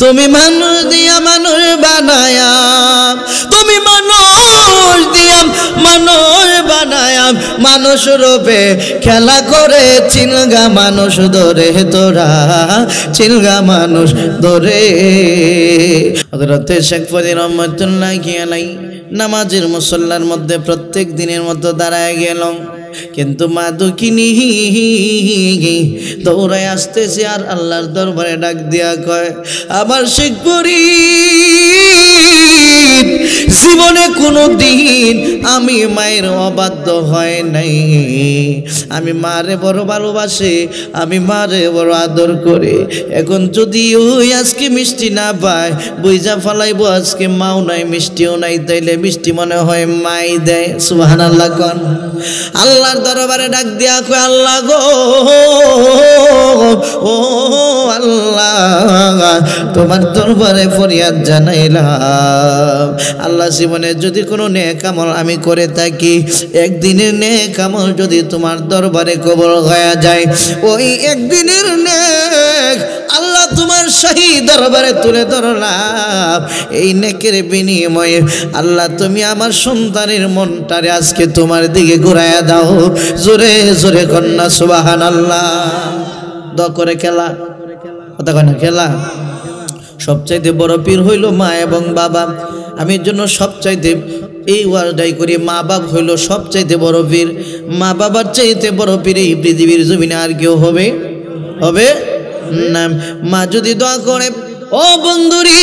তুমি মানুষ দিয়া মানুষ বানায়া, তুমি মানুষ দিয়া মানুষ বানায়া, মানুষ রূপে খেলা করে চিলগা মানুষ ধরে, তোরা চিলগা মানুষ ধরে। হযরতে শেখ ফরিদ রহমাতুল্লাহি আলাইহি নামাজের মুসল্লার মধ্যে প্রত্যেক দিনের মতো দাঁড়ায় গেল, কিন্তু মা দুঃখিনী দৌড়ায় আসতেছে আর আল্লাহর দরবারে ডাক দিয়া কয়, আমার শেখ ফরিদ জীবনে কোনো দিন আমি মায়ের অবাধ্য হয় নাই, আমি মারে বড় ভালোবাসি, আমি মারে বড় আদর করি। এখন যদি ওই আজকে মিষ্টি না পায় বুঝা ফেলাইবো, আজকে মাও নাই মিষ্টিও নাই, তাইলে মিষ্টি মনে হয় মাই দেয়। সুবহানাল্লাহ কোন। আল্লাহর দরবারে ডাক দিয়া কয়, আল্লাহ গো, ও আল্লাহ, তোমার দরবারে ফরিয়াদ জানাইলাম, আল্লাহ জীবনে যদি কোনো নেক আমল আমি করে থাকি, একদিনের নেক আমল যদি তোমার দরবারে কবুল হয়ে যায়, ওই একদিনের নেক আল্লাহ তোমার শাহী দরবারে তুলে ধরলাম, এই নেকের বিনিময়ে আল্লাহ তুমি আমার সন্তানের মনটারে আজকে তোমার দিকে ঘুরাইয়া দাও। জোরে জোরে কন্যা সুবহানাল্লাহ। দোয়া করে খেলা, কথা কয় না খেলা। সবচাইতে বড় পীর হইল মা এবং বাবা। আমি এর জন্য সবচাইতে এই ওয়ার্ডাই করি, মা বাপ হইল সবচাইতে বড় পীর। মা বাবার চাইতে বড় পীর এই পৃথিবীর জমিনে আর কেউ হবে হবে না। মা যদি দোয়া করে, ও বন্ধুরি,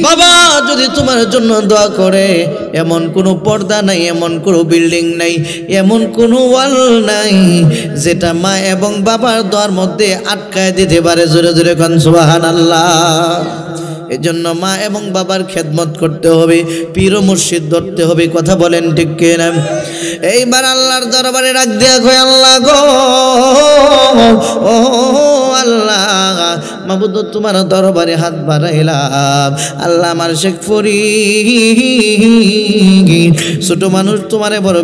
বাবা যদি তোমার জন্য দোয়া করে, এমন কোনো পর্দা নাই, এমন কোনো বিল্ডিং নাই, এমন কোনো ওয়াল নাই যেটা মা এবং বাবার দোয়ার মধ্যে আটকায় দিতে পারে। জোরে জোরে কোন সুবহানাল্লাহ। এজন্য মা এবং বাবার খেদমত করতে হবে, পীর ও মুর্শিদ ধরতে হবে। কথা বলেন ঠিক কিনা? এইবার আল্লাহর দরবারে ডাক দিয়া কয়, আল্লাহ গো, ও আল্লাহ, মাবুদ তোমার দরবারে হাত বাড়াইলাম। আল্লাহ আমার শেখ ফরিদ ছোট মানুষ তোমারে বড়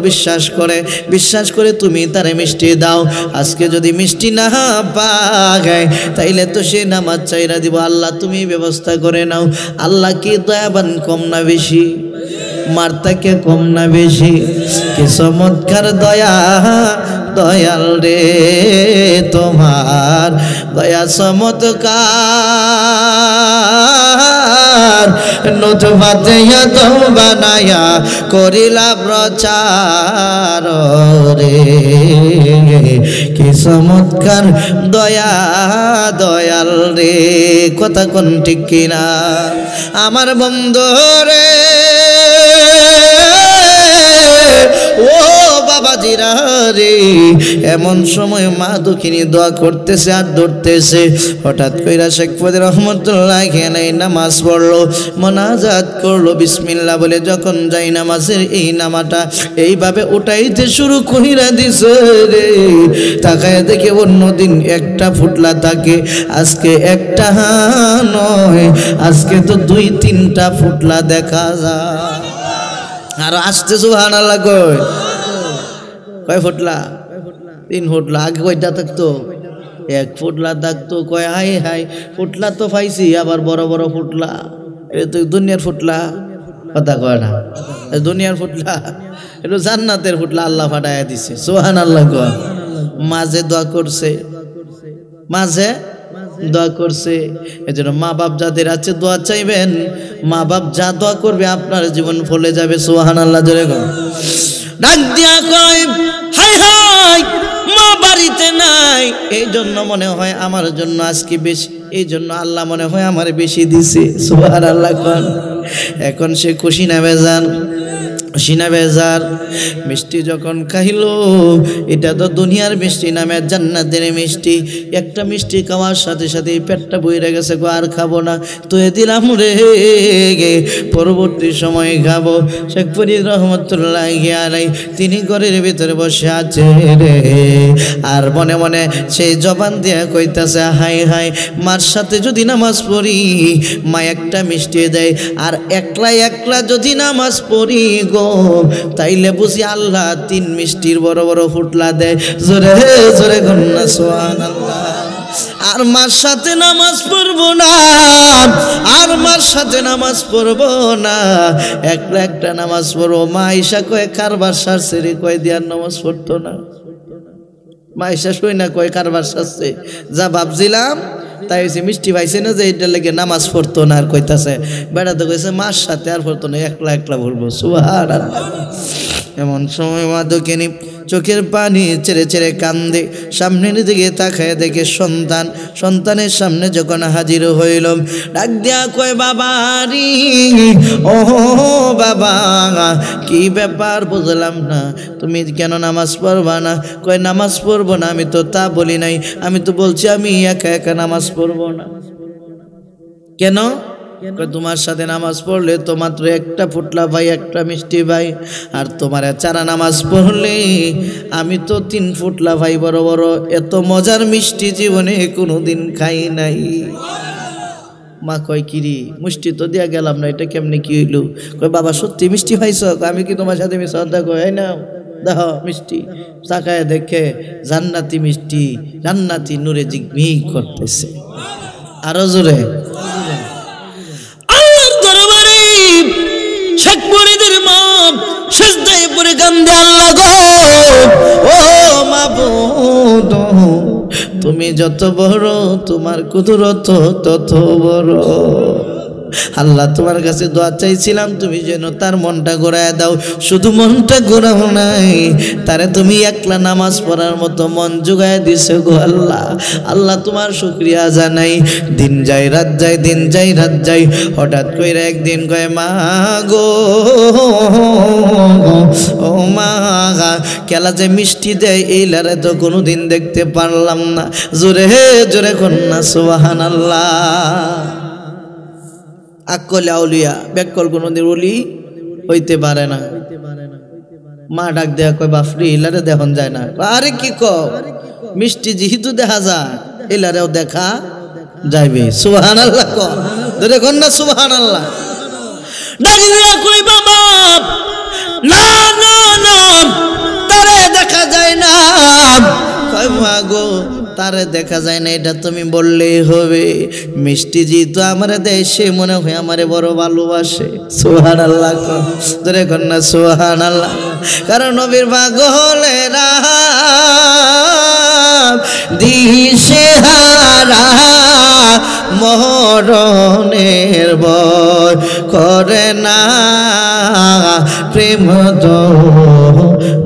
বিশ্বাস করে তুমি তারে মিষ্টি দাও। আজকে যদি মিষ্টি না পায় তাইলে তো সে নামাজ চাইরা দিব। আল্লাহ তুমি ব্যবস্থা করে নাও। আল্লাহ কি দয়াবান কম না বেশি? মারতাকে কম না বেশি? কি চমৎকার দয়া, দয়াল রে তোমার দয়া চমৎকার। নতুবাতে তো বানায়া করিলা প্রচার রে, কি চমৎকার দয়া দয়াল রে। কথা কোন ঠিক কিনা আমার বন্ধু রে? ও বাবাজিরা রে, এমন সময় মা দুঃখিনী দোয়া করতেছে আর ধরতেছে। হঠাৎ কইরা শেখ ফরিদ রহমাতুল্লাহি আলাইহি নামাজ পড়লো, মোনাজাত করলো, বিসমিল্লাহ বলে যখন যাই নামাজের এই নামাটা এইভাবে উঠাইতে শুরু কইরা দিছে রে, তাকায় দেখে অন্যদিন একটা ফুটলা থাকে, আজকে একটা নয়, আজকে তো 2-3টা ফুটলা দেখা যায়। আর আসতে সুবহানাল্লাহ কয়, কয় ফুটলা? 3 ফুটলা। আগে কয়টা থাকতো? 1 ফুটলা থাকতো। কয় হাই হাই, ফুটলা তো পাইছি, আবার বড় বড় ফুটলা। এটা তো দুনিয়ার ফুটলা। কথা কয় না, দুনিয়ার ফুটলা, এটা জান্নাতের ফুটলা আল্লাহ ফাটাইয়া দিছে। সুবহানাল্লাহ কয়। মাঝে দোয়া করছে, মাঝে দোয়া করছে। এজন্য মা বাপ যাদের আছে দোয়া চাইবেন, মা বাপ যা দোয়া করবে আপনার জীবন ফলে যাবে। সুবহানাল্লাহ জোরে কয়। ডাক দিয়া কয়, হাই হাই, মা বাড়িতে নাই, এই জন্য মনে হয় আমার জন্য আজকে বেশি, এই জন্য আল্লাহ মনে হয় আমার বেশি দিছে। সুবহানাল্লাহ কয়। এখন সে খুশি না বেজার? খুশি না বেজার? মিষ্টি যখন খাইলো, এটা তো দুনিয়ার মিষ্টি নামে জান্নাতের মিষ্টি। একটা মিষ্টি খাওয়ার সাথে সাথে পেটটা বইরে গেছে, আর খাবো না, তো এ দিলাম রে, পরবর্তী সময়ে খাবো। শেখ ফরিদ রহমাতুল্লাহি আলাইহি তিনি ঘরের ভিতরে বসে আছে রে, আর মনে মনে সেই জবান দিয়া কইতাছে, হাই হাই, মার সাথে যদি নামাজ পড়ি মা একটা মিষ্টি দেয়, আর একলা একলা যদি নামাজ পড়ি গো তাইলে বুঝি আল্লাহ 3 মিষ্টির বড় বড় ফুটলা দেয়। জোরে জোরে কন্যা সুবহানাল্লাহ। আর মার সাথে নামাজ পড়বো না, তোমার সাথে নামাজ পড়বো না, একটা একটা নামাজ পড়বো। মা আয়েশা কয় কারবার সারছে রে, কয় দিয়ার নামাজ পড়তো না। মা আয়েশা শুই না কয় কারবার সারছে, যা ভাবছিলাম তাই হয়েছে। মিষ্টি পাইছে না যে এটা লেগে নামাজ পড়তো না, আর কইতাছে বেড়া তো কইছে মার সাথে আর পড়তো না, একলা একলা বলবো সুবহানাল্লাহ। এমন সময় মা দক্ষিণী চোখের পানি ছেড়ে ছেড়ে কান্দে, সামনের দিকে তাকায় দেখে সন্তান, সন্তানের সামনে যখন হাজির হইল, ডাক দিয়া কয় বাবা রে, ও বাবা কি ব্যাপার বুঝলাম না, তুমি কেন নামাজ পড়বা না? কয় নামাজ পড়বো না, আমি তো তা বলি নাই, আমি তো বলছি আমি একা একা নামাজ পড়বো না। কেন? তোমার সাথে নামাজ পড়লে তো মাত্র একটা ফুটলা ভাই, একটা মিষ্টি ভাই, আর তোমার চারা নামাজ পড়লে আমি তো 3 ফুটলা ভাই বড় বড়, এত মজার মিষ্টি জীবনে কোনোদিন খাই নাই। মা কয় কিরি মিষ্টি তো দিয়া গেলাম না, এটা কেমনে কি হইল? কয় বাবা সত্যি মিষ্টি খাইছ? আমি কি তোমার সাথে মিশা কয় না, দেখো মিষ্টি চাকায় দেখে জান্নাতি মিষ্টি, জান্নাতি নূরে জিগমিগ করতেছে। আরো জোরে আল্লাহর দরবারে শেখ মুরিদের মা সিজদায় পড়ে কান্দে, আল্লাহ গো ও মাবুদ, তুমি যত বড় তোমার কুদরত তত বড়। আল্লাহ তোমার কাছে দোয়া চাইছিলাম তুমি যেন তার মনটা ঘোরায় দাও, শুধু মনটা ঘোরাও নাই, তারে তুমি একলা নামাজ পড়ার মতো মন জোগায় দিছো গো আল্লাহ। আল্লাহ তোমার শুকরিয়া জানাই। দিন যায় রাত যায়, দিন যায় রাত যায়, হঠাৎ কইরা একদিন কয় মা গো ও মা, কেলা যে মিষ্টি দেয় এই লারে তো কোনোদিন দেখতে পারলাম না। জোরে জোরে কন্যা সুবহানাল্লাহ। আকল আউলিয়া ব্যাকল কোনদিন ওলি হইতে পারে না। মা ডাক দেয়া কয় বাফরি এলারে দেখুন যায় না। আরে কি কও, মিষ্টি যেহেতু দেখা যায় এলারেও দেখা যাইবে। সুবহানাল্লাহ কও, দেখুন না সুবহানাল্লাহ। ডাক দিয়া কই বাবা না না না, তারে দেখা যায় না। কয় মা গো তারে দেখা যায় না এটা তুমি বললেই হবে, মিষ্টি যেহেতু আমার দেশে মনে হয় আমারে বড় ভালোবাসে। সুবহানাল্লাহ ধরে কন্যা সুবহানাল্লাহ। কারণ নবীর পাগলেরা দিশেহারা মরণের ভয় করে না, প্রেম তো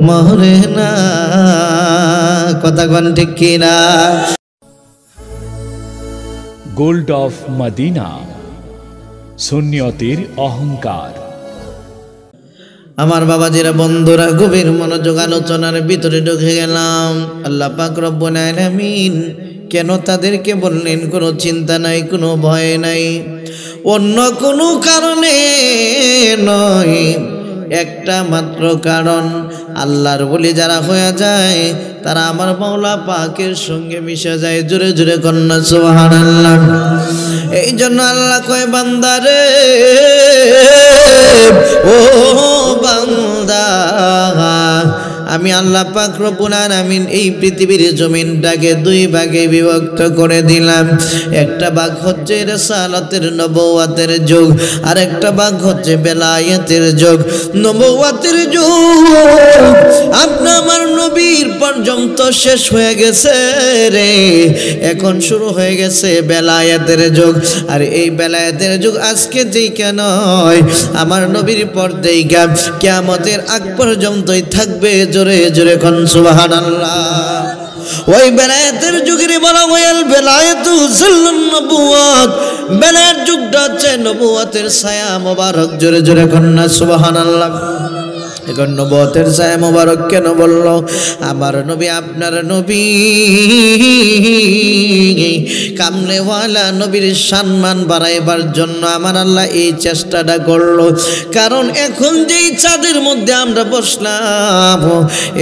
মরে না। কথা কোন ঠিক কিনা? গোল্ড অফ মদিনা, সুন্নিয়তের অহংকার। আমার বাবাজিরা বন্ধুরা গভীর মনোযোগ আলোচনার ভিতরে ঢুকে গেলাম। আল্লাহ পাক রব্বুল আলামিন কেন তাদেরকে বললেন কোনো চিন্তা নাই, কোনো ভয় নাই, অন্য কোনো কারণে নয়, একটা মাত্র কারণ, আল্লাহর বলি যারা হয়ে যায় তারা আমার মাওলা পাকের সঙ্গে মিশে যায়। জোরে জোরে কন্যা সুবহানাল্লাহ। এই জন্য আল্লাহ কয় বান্দারে ও বান্দা, আমি আল্লাহ পাক রব্বুল আলামিন এই পৃথিবীর জমিনটাকে 2 ভাগে বিভক্ত করে দিলাম। একটা ভাগ হচ্ছে রিসালাতের নবুয়তের যুগ, আর একটা ভাগ হচ্ছে বেলায়েতের যুগ। নবুয়তের যুগ আপনি আমার নবীর পর্যন্ত শেষ হয়ে গেছে রে, এখন শুরু হয়ে গেছে বেলায়েতের যুগ। আর এই বেলায়েতের যুগ আজকে যেই কেন আমার নবীর পর দেই কিয়ামতের আগ পর্যন্তই থাকবে। জোরে জোরে কোন সুবহানাল্লাহ। ওই বেলায়েতের যুগের বলা হয় বেলায়েতু জিল্লুন নবুওয়াত, বেলায়েত যুগটা হচ্ছে নবুয়তের ছায়া মোবারক। জোরে জোরে কোন সুবহানাল্লাহ। এখন নবুয়তের ছায়া মোবারক কেন বলল? আমার নবী আপনার নবী কামলেওয়ালা নবীর সম্মান বাড়াইবার জন্য আমার আল্লাহ এই চেষ্টাটা করলো। কারণ এখন যেই চাঁদের মধ্যে আমরা বসলাম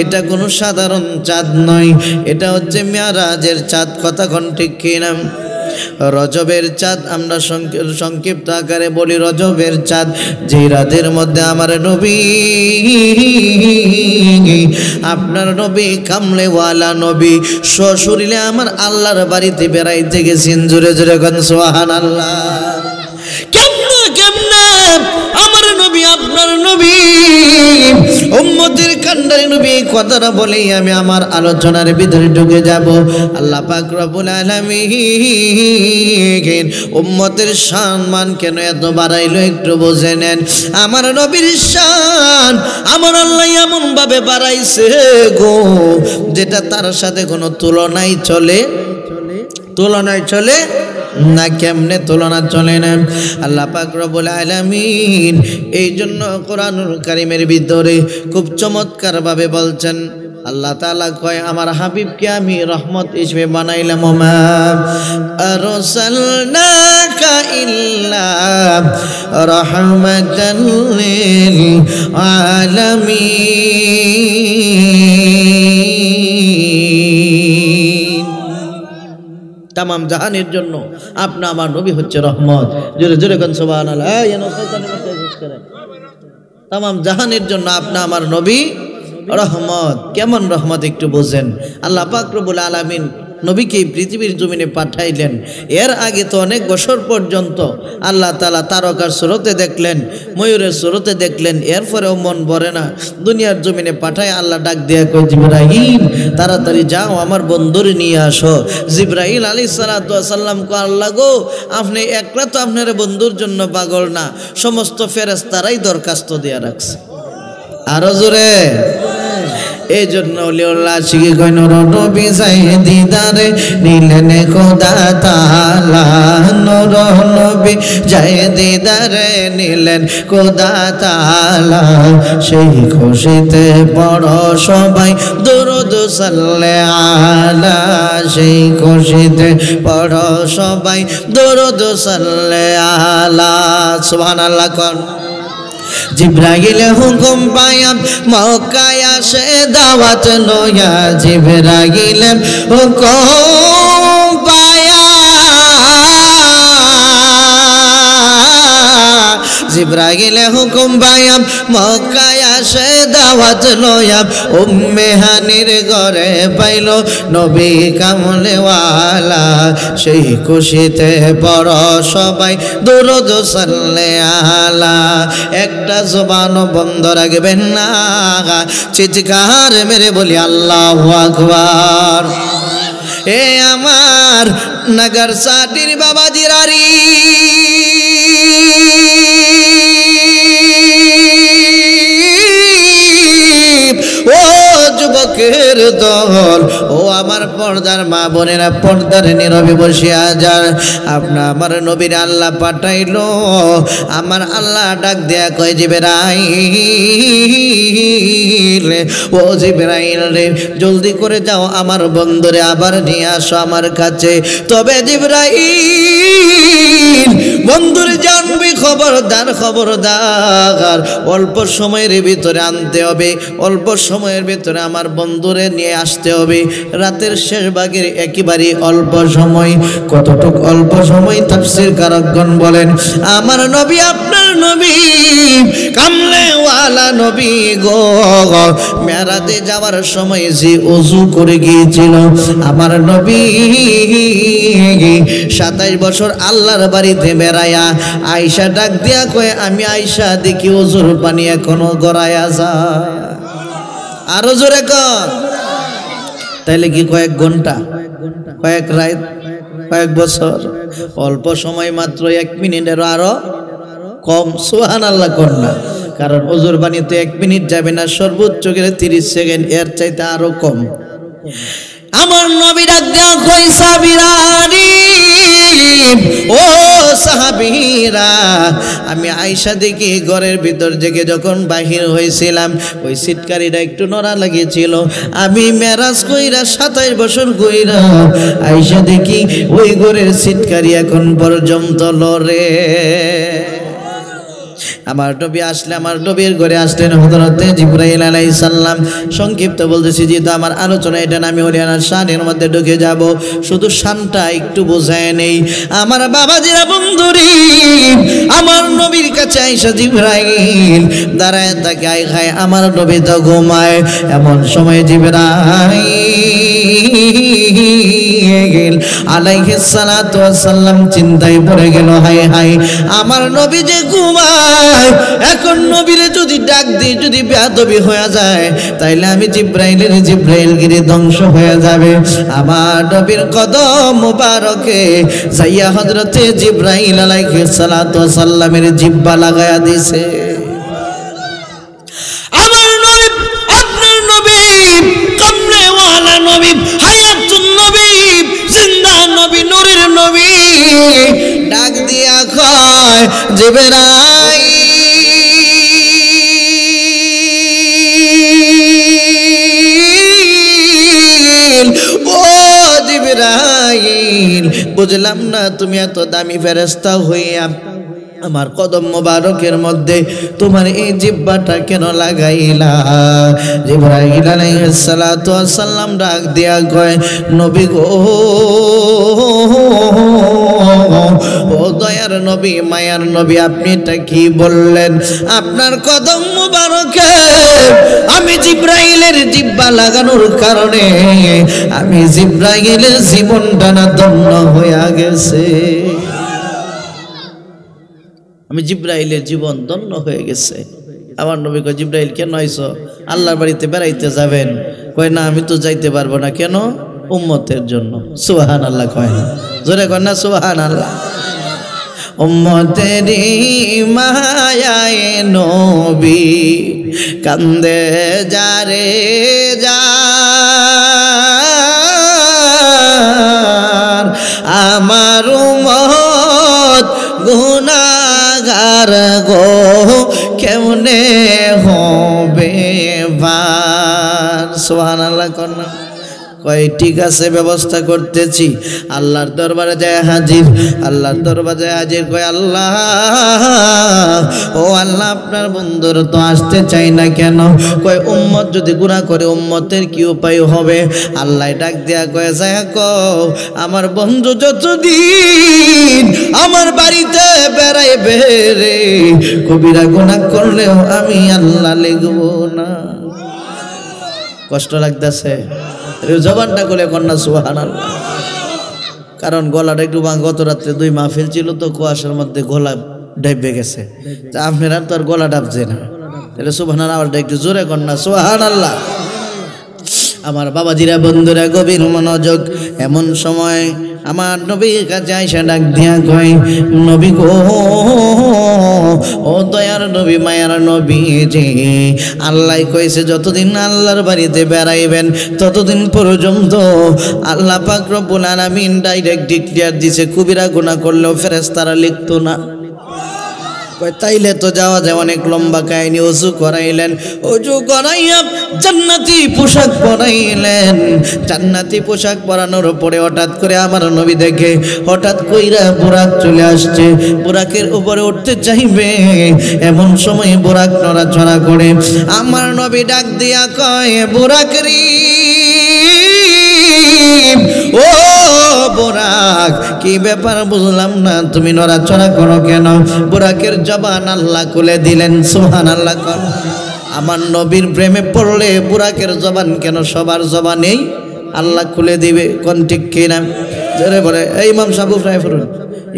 এটা কোনো সাধারণ চাঁদ নয়, এটা হচ্ছে মেরাজের চাঁদ। কথা কোন ঠিক কিনা? রজবের চাঁদ আমরা সংক্ষিপ্ত আকারে বলি রজবের চাঁদ, যে রাতের মধ্যে আমার নবী আপনার নবী কামলেওয়ালা নবী সশরীরে আমার আল্লাহর বাড়িতে বেড়াইতে গেছেন। জোরে জোরে কোন সুবহানাল্লাহ। কেমন আপনার নবী উম্মতের কান্ডারি নবী কথাটা বলেই আমি আমার আলোচনার ভিতরে ঢুকে যাব। আল্লাহ পাক রব্বুল আলামিন উম্মতের সম্মান কেন এত বাড়াইলো একটু বুঝে নেন। আমার নবীর শান আমার আল্লাহ এমন ভাবে বাড়াইছে গো, যেটা তার সাথে কোনো তুলনায় চলে না। কেমনে তুলনা চলে না? আল্লাহ পাক রব্বুল আলামিন এই জন্য কোরআনুল কারীমের ভিতরে খুব চমৎকার ভাবে বলছেন। আল্লাহ তাআলা কয় আমার হাবিবকে আমি রহমত হিসেবে বানাইলাম, মা আরসালনাকা ইল্লা রাহমাতাল লিল আলামিন। তামাম জাহানের জন্য আপনি আমার নবী হচ্ছে রহমত। জোরে জোরে কোন সুবহানাল্লাহ। তামাম জাহানের জন্য আপনি আমার নবী রহমত। কেমন রহমত একটু বোঝেন। আল্লাহ পাক রব্বুল আলামিন নবীকে পৃথিবীর জমিনে পাঠাইলেন। এর আগে তো অনেক বছর পর্যন্ত আল্লাহ তাআলা তারকার সুরতে দেখলেন, ময়ূরের সুরতে দেখলেন, এরপরেও মন ভরে না। দুনিয়ার জমিনে পাঠায় আল্লাহ ডাক দিয়া কয় জিবরাইল তাড়াতাড়ি যাও আমার বন্ধুরে নিয়ে আসো। জিবরাইল আলাইহিস সালাতু ওয়াস সালাম কো আল্লাহ গো আপনি একলা তো আপনার বন্ধুর জন্য পাগল না, সমস্ত ফেরেশতারাই দরখাস্ত দিয়া রাখছে। আরো জোরে। এই জন্য লিওল্লাহ শিখে কই নূর নবী যাই দিদারে নিলেন খোদা তাআলা, নূর নবী যাই দিদারে নিলেন খোদা তাআলা। সেই খুশিতে বড় সবাই দুরূদ সাল্লে আলা, সেই খুশিতে বড় সবাই দুরূদ সাল্লে আলা। সুবহানাল্লাহ কোন। জিবরাইল হুকুম পায়া মক্কায় আসে দাওয়াত লয়া, জিবরাইল হুকুম পায়া জিবরাইল হুকুম পায়া মক্কায় আসে দাওয়াত লয়া, উম্মে হানির ঘরে পাইল নবী কামলেওয়ালা। সেই খুশিতে বড় সবাই দুরূদ সাল্লে আলা। একটা জবানও বন্ধ রাখবেন না, চিৎকার মেরে বলি আল্লাহু আকবার। এ আমার নগর সাটির বাবাজিরারি ও যুবকের দল, ও আমার পর্দার মা বোনেরা, পর্দার নীরবে বসিয়া যান। আপনা আমার নবীর আল্লাহ পাঠাইলো। আমার আল্লাহ ডাক দেয়া কয় জিবরাইল, ও জিবরাইল রে জলদি করে যাও আমার বন্ধুরে আবার নিয়ে আসো আমার কাছে। তবে জিবরাইল বন্ধুরে জানবি খবরদার খবরদার, অল্প সময়ের ভিতরে আনতে হবে, অল্প সময়ের ভিতরে আমার বন্ধুরে নিয়ে আসতে হবে। রাতের শেষ ভাগের একেবারে অল্প সময়। কতটুকু অল্প সময়? তাফসীর কারকগণ বলেন আমার নবী আপনার নবী কামলেওয়ালা নবী গো, মেরাজে যাওয়ার সময় যে ওযু করে গিয়েছিল আমার নবী 27 বছর আল্লাহর বাড়িতে বেড়ায়া আয়েশা ডাক দিয়া কয় আমি আয়েশা দেখি ওযুর পানি এখনো গড়ায়া যায়। আরো জোরে কর। তাইলে কি কয়েক ঘন্টা, কয়েক রাত, কয়েক বছর? অল্প সময় মাত্র 1 মিনিটের আরো কম। সুবহানাল্লাহ কর না। কারণ ওযুর পানিতে 1 মিনিট যাবে না, সর্বোচ্চ গেলে 30 সেকেন্ড, এর চাইতে আরো কম। আমার নবী ডাক দেয়া কই সাহাবীরানি, ও সাহাবীরা আমি আয়েশা দেখি ঘরের ভিতর থেকে যখন বাহির হয়েছিলাম ওই সিটকারিটা একটু নড়া লাগিয়েছিল। আমি মেরাজ কইরা 27 বছর কইরা আয়েশা দেখি ওই ঘরের সিটকারি এখন পর্যন্ত লড়ে। আমার নবী আসলে, আমার নবীর ঘরে আসলেন হযরত জিবরাইল আলাইহিস সালাম। সংক্ষিপ্ত বলতেছি যেহেতু আমার আলোচনা এটা না, আমি ওলিয়ানার শানের মধ্যে ঢুকে যাব, শুধু শানটা একটু বোঝায় নেই। আমার বাবাজিরা বন্ধুরি, আমার নবীর কাছে আয়েশা জিবরাইল দাঁড়ায় থাকে, আয় খায়, আমার নবী তো ঘুমায়। এমন সময় জিবরাইল আলাইহিস সালাতু ওয়াস সালাম চিন্তায় পড়ে গেল, হায় হায় আমার নবী যে ঘুমায়, এখন নবীরে যদি ডাক দিই, যদি বেয়াদবি হয়ে যায়, তাইলে আমি জিব্রাইলগিরি ধ্বংস হয়ে যাবে। আমার নবীর কদম মুবারকে যাইয়া হযরতে জিব্রাইল আলাইহিস সালাতু ওয়াস সালামের জিহ্বা লাগায়া দিছে। আমার নবী, আপনার নবী, কমরেওয়ালা নবী, হায়াতুন নবী, জিন্দা নবী, নূরের নবী ডাক দিয়া কয়, জিবরাইল ও জিবরাইল, বুঝলাম না তুমি এত দামি ফেরেশতা হইয়া আমার কদম মোবারকের মধ্যে তোমার এই জিহ্বাটা কেন লাগাইলা? জিবরাইল আলাইহিস সালাতু ওয়াস সালাম ডাক দিয়া কয়, নবী গো, ও দয়ার নবী, মায়ার নবী, আপনি এটা কি বললেন? আপনার কদম মোবারকে আমি জিবরাইলের জিহ্বা লাগানোর কারণে আমি জিবরাইলের জীবনটা না ধন্য হইয়া গেছে। আমি জিব্রাইলের জীবন ধন্য হয়ে গেছে। আমার নবী কয়, জিব্রাইল কেন আইছো? আল্লাহর বাড়িতে বেড়াইতে যাবেন? কয় না, আমি তো যাইতে পারবো না। কেন? উম্মতের জন্য। সুবহানাল্লাহ কয় না? জোরে কয় না সুবহানাল্লাহ। উম্মতেরি মায়ায় নবী কান্দে যারে যার, আমার উম্মত গুনাহগার গো কেমনে হবে ভার। সুবহানাল্লাহ কন্যা কয়, ঠিক আছে, ব্যবস্থা করতেছি। আল্লাহর দরবারে যায় হাজির, আল্লাহর দরবারে যায় হাজির। কয়, আল্লাহ, ও আল্লাহ, আপনার বন্ধুর তো আসতে চাই না কেন? কয়, উম্মত যদি গুনাহ করে উম্মতের কি উপায় হবে? আল্লাহ ডাক দিয়া কয়, যায় কও, আমার বন্ধু যতদিন আমার বাড়িতে বেড়াইবে রে, কবিরা গুনাহ করলেও আমি আল্লাহ লিখব না। কষ্ট লাগতেছে? জবানটা করে কন্যা সুবহানাল্লাহ। কারণ গলাটা একটু গত রাত্রে 2 মাহফিল ছিল তো, কুয়াশার মধ্যে গলা ডাইবে গেছে। আপনারা তো আর গলা ডাবছে না, তাহলে সুবহানাল্লাহ আওয়াজটা একটু জোরে কন্যা সুবহানাল্লাহ। আমার বাবাজিরা, বন্ধুরা, গভীর মনোযোগ। এমন সময় আমার নবীর কাছে আইসা ডাক দিয়া কয়, নবী গো, ও দয়ার নবী, মায়ার নবী, যে আল্লাহ কইছে যতদিন আল্লাহর বাড়িতে বেড়াইবেন ততদিন পর্যন্ত আল্লাহ পাক রব্বুল আলামিন ডাইরেক্ট ডিক্লেয়ার দিছে, কবিরা গুনাহ করলেও ফেরেশতারা লিখতো না। তাইলে তো যাওয়া যায়। অনেক লম্বা কাহিনী। ওযু করাইলেন, ওযু করাইয়া জান্নাতি পোশাক পরাইলেন। জান্নাতি পোশাক পরানোর পরে হঠাৎ করে আমার নবী দেখে, হঠাৎ কইরা বুরাক চলে আসছে। বুরাকের উপরে উঠতে চাইবে, এমন সময় বুরাক নড়াচড়া করে। আমার নবী ডাক দিয়া কয়, বুরাক রে, ও বুরাক, কি ব্যাপার বুঝলাম না, তুমি নড়াচড়া করো কেন? বুরাকের জবান আল্লাহ খুলে দিলেন। সুবহানাল্লাহ। আমার নবীর প্রেমে পড়লে বুরাকের জবান কেন সবার জবানেই আল্লাহ খুলে দিবে? কোন ঠিক কিনা? জোরে বলে, এই ইমাম সাহেব উফরায় ফুরুন।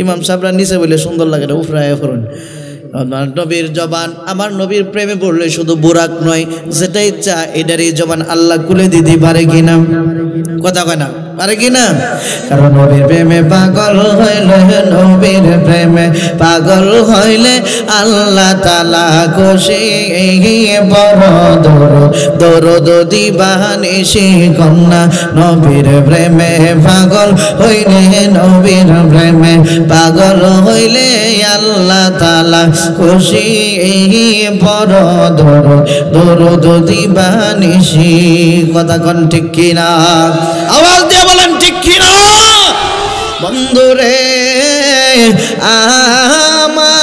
ইমাম সাহেবরা নিচে বলে সুন্দর লাগে না, উফরায় ফুরুন। আমার নবীর জবান, আমার নবীর প্রেমে পড়লে শুধু বুরাক নয়, যেটা ইচ্ছা এটারই জবান আল্লাহ খুলে দিতে পারে কিনা? কথা কয় না, পারে কিনা? কারণ নবীর প্রেমে পাগল হইলে, নবীর প্রেমে পাগল হইলে আল্লাহ তাআলা খুশি। বড় দরদ দিবানিশি কন্যা, নবীর প্রেমে পাগল হইলে, নবীর প্রেমে পাগল হইলে আল্লাহ তাআলা খুশি। বড় দরদ দিবানিশি। কথা কোন ঠিক কিনা? আওয়াজ দিয়ে বলেন ঠিক কিনা? বন্ধুরে আমার,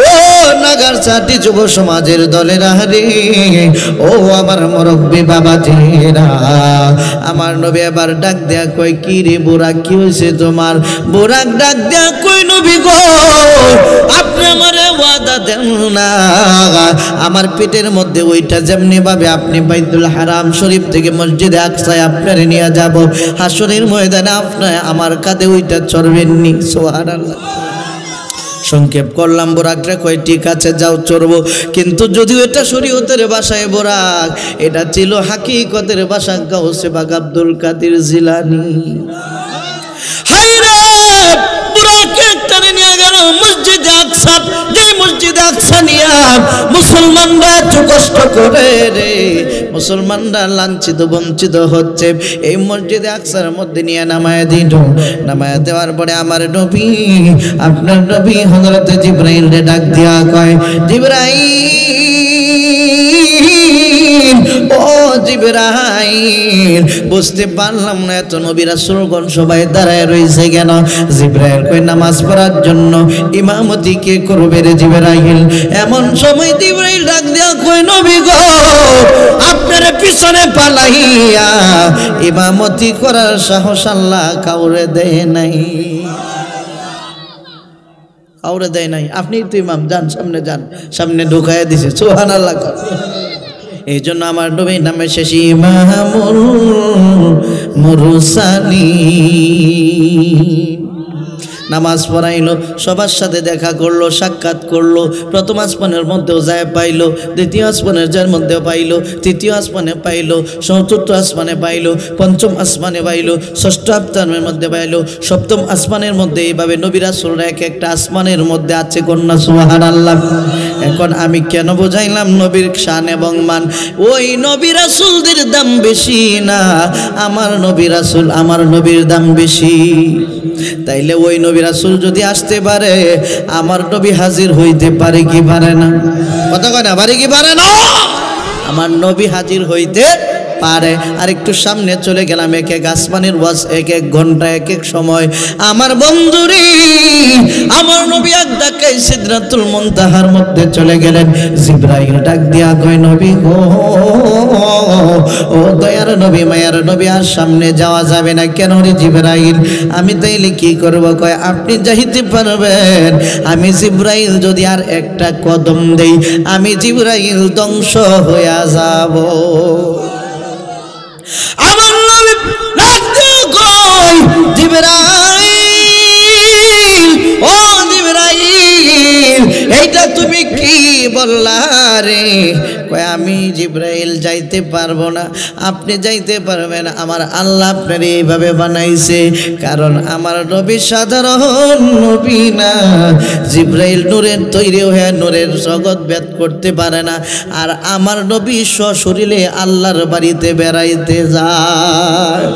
ও নাগার চাটি যুব সমাজের দলেরা রে, ও আমার মুরব্বি বাবাজিরা, আমার নবী এবার ডাক দেয়া কই, কি রে বুরাক, কি হয়েছে তোমার? বুরাক ডাক দেয়া কই, নবী গো আপনি আমারে ওয়াদা দেন না, আমার পেটের মধ্যে ওইটা যেমনি ভাবে আপনি বাইতুল হারাম শরীফ থেকে মসজিদে আকসায় আপনারে নিয়ে যাব, হাসরের ময়দানে আপনি আমার কাঁধে ওইটা চড়বেননি। সুবহানাল্লাহ। সংক্ষেপ করলাম, বোরাকরা কয় ঠিক আছে যাও চড়বো, কিন্তু যদিও এটা শরীয়তের ভাষায় বোরাক, এটা ছিল হাকিকতের ভাষা গাউসে বাগ আব্দুল কাদের জিলানী। হায়রে বুরাকে টানে নিয়ে গেল মসজিদে আকসা, যে মসজিদে আকসা নিয়া মুসলমানরা এত কষ্ট করে রে, মুসলমানরা লাঞ্ছিত বঞ্চিত হচ্ছে, এই মসজিদে আকসার মধ্যে নিয়ে নামায় দিল। নামায় দেওয়ার পরে আমার নবী, আপনার নবী হযরত জিবরাইল রে ডাক দিয়া কয়, জিবরাইল, ও জিবরাইল, বুঝতে পারলাম না এত নবী রাসূলগণ সবাই দাঁড়ায় রয়েছে কেন? জিবরাইল কয়, নামাজ পড়ার জন্য। ইমামতি কে করবে রে জিবরাইল? এমন সময় জিবরাইল ডাক দেয়া কয়, নবী গো আপনার পিছনে পালাইয়া ইমামতি করার সাহস আল্লাহ কাউরে দেয় নাই, কাউরে দেয় নাই। আপনি তো ইমাম, যান সামনে, যান সামনে ঢুকাইয়া দিছে। সুবহানাল্লাহ। এই জন্য আমার নবী নামে শেষ ইমামুল মুরসালিন। নামাজ পড়াইলো, সবার সাথে দেখা করলো, সাক্ষাৎ করলো, প্রথম আসমানের মধ্যেও যায় পাইলো, দ্বিতীয় আসমানের যার মধ্যেও পাইলো, তৃতীয় আসমানে পাইলো, চতুর্থ আসমানে পাইলো, পঞ্চম আসমানে পাইলো, ষষ্ঠ আসমানের মধ্যে পাইলো, সপ্তম আসমানের মধ্যে। এইভাবে নবী রাসূলরা এক একটা আসমানের মধ্যে আছে। কন্যা সুবহানাল্লাহ। এখন আমি কেন বোঝাইলাম নবীর শান এবং মান? ওই নবী রাসূলদের দাম বেশি না, আমার নবী রাসূল, আমার নবীর দাম বেশি। তাইলে ওই নবী রাসূল যদি আসতে পারে, আমার নবী হাজির হইতে পারে কি পারে না? কথা কয় না, পারে কি পারে না? আমার নবী হাজির হইতে পারে। আর একটু সামনে চলে গেলাম, এক এক আসমানের ওয়াজ, এক এক ঘন্টা, এক এক সময়। আমার বন্ধুরে, আমার নবী এক ডাকায় সিদরাতুল মুনতাহার মধ্যে চলে গেলেন। জিবরাইল ডাক দিয়া কয়, নবী গো, ও দয়ার নবী, মায়ার নবী, আর সামনে যাওয়া যাবে না। কেন রে জিবরাইল? আমি তাইলে কি করব? কয়, আপনি যাইতে পারবেন, আমি জিবরাইল যদি আর একটা কদম দেই, আমি জিবরাইল ধ্বংস হইয়া যাব। আমার নবী ডাক দিয়া কয়, জিবরাইল, ও জিবরাইল, এইটা তুমি কি বললা রে? কয়, আমি জিবরাইল যাইতে পারবো না। আপনি যাইতে পারবেন, আমার আল্লাহ আপনার এইভাবে বানাইছে, কারণ আমার নবী সাধারণ নবী না। জিবরাইল নূরের তৈরি হয়ে নূরের জগৎ ভেদ করতে পারে না। আর আমার নবী সশরীরে আল্লাহর বাড়িতে বেড়াইতে যায়।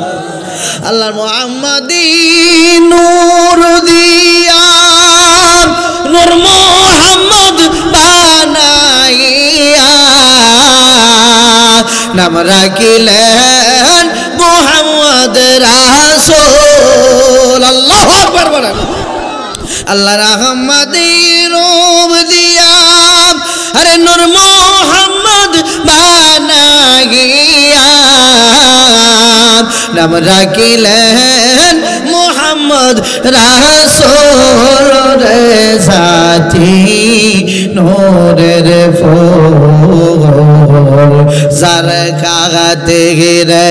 আল্লাহর মুহাম্মাদি নূর দিয়া নূর মুহাম্মদ বানাইয়া নাম রাখিলেন মুহাম্মদ রাসূল। আল্লাহু আকবার বলেন। আল্লাহ রাহমাদি রূপ দিয়া আরে নূর মুহাম্মদ বানাইয়া নাম রাখিলেন মুহাম্মদ রাসূল রে সাথী নূরের ফুল যার কাগাতে গিরে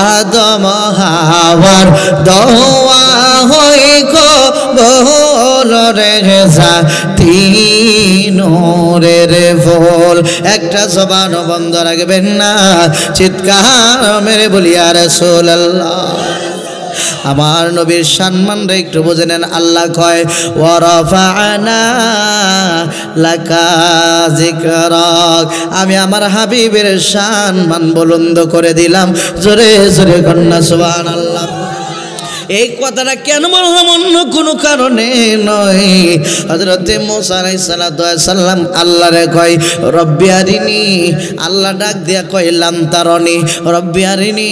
আদম হাওয়ার দোয়া হই কবুল রে সাথী নূরের ফুল। একটা জবান বন্ধ রাখবেন না, চিৎকার মেরে বলি ইয়া রাসূলুল্লাহ। আমার নবীর সম্মানটা একটু বুঝে নেন। আল্লাহ কয়, ওয়া রাফা'না লাকা যিকরাক, আমি আমার হাবিবের সম্মান বুলন্দ করে দিলাম। জোরে জোরে কন্যা সুবহানাল্লাহ। এই কথাটা কেন বললাম অন্য কোনো কারণে নয়। হযরতে মুসা আলাইহিস সালাম আল্লাহরে কয় রব্বি আরিনি, আল্লাহ ডাক দিয়া কয় লান তারনি, রব্বি আরিনি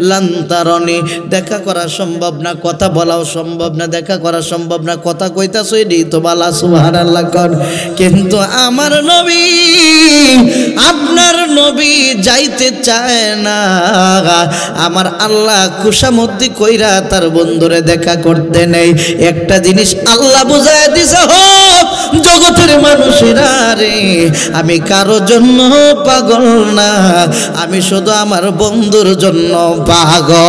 লান তারনি। দেখা করা সম্ভব না, কথা বলাও সম্ভব না, দেখা করা সম্ভব না, কথা কইতাছো এটাই তো বালা সুবহানাল্লাহ কর। কিন্তু আমার নবী, আপনার নবী যাইতে চায় না। আমার আল্লাহ খুশামতি কইরা তার বন্ধুরে দেখা করতে নেই। একটা জিনিস আল্লাহ বুঝায় দিছে, হোক জগতের মানুষেরা রে, আমি কারো জন্য পাগল না, আমি শুধু আমার বন্ধুর জন্য পাগল।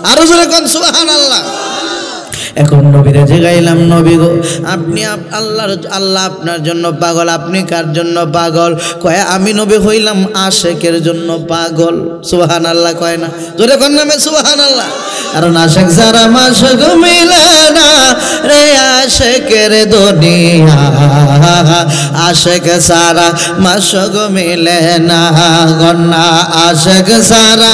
আরো জোরে কোন সুবহানাল্লাহ। এখন নবীরে জিগাইলাম, নবী গো আপনি আল্লাহ আপনার জন্য পাগল, আপনি কার জন্য পাগল? কয় আমি নবী হইলাম আশেকের জন্য পাগল। সুবহানাল্লাহ কয় না? জোরে কোন নামে সুবহানাল্লাহ। কারণ আশেক যারা মাশক মিলে না রে, আশেকের দুনিয়া, আশেক সারা মাশক মিলে না গন্না, আশেক সারা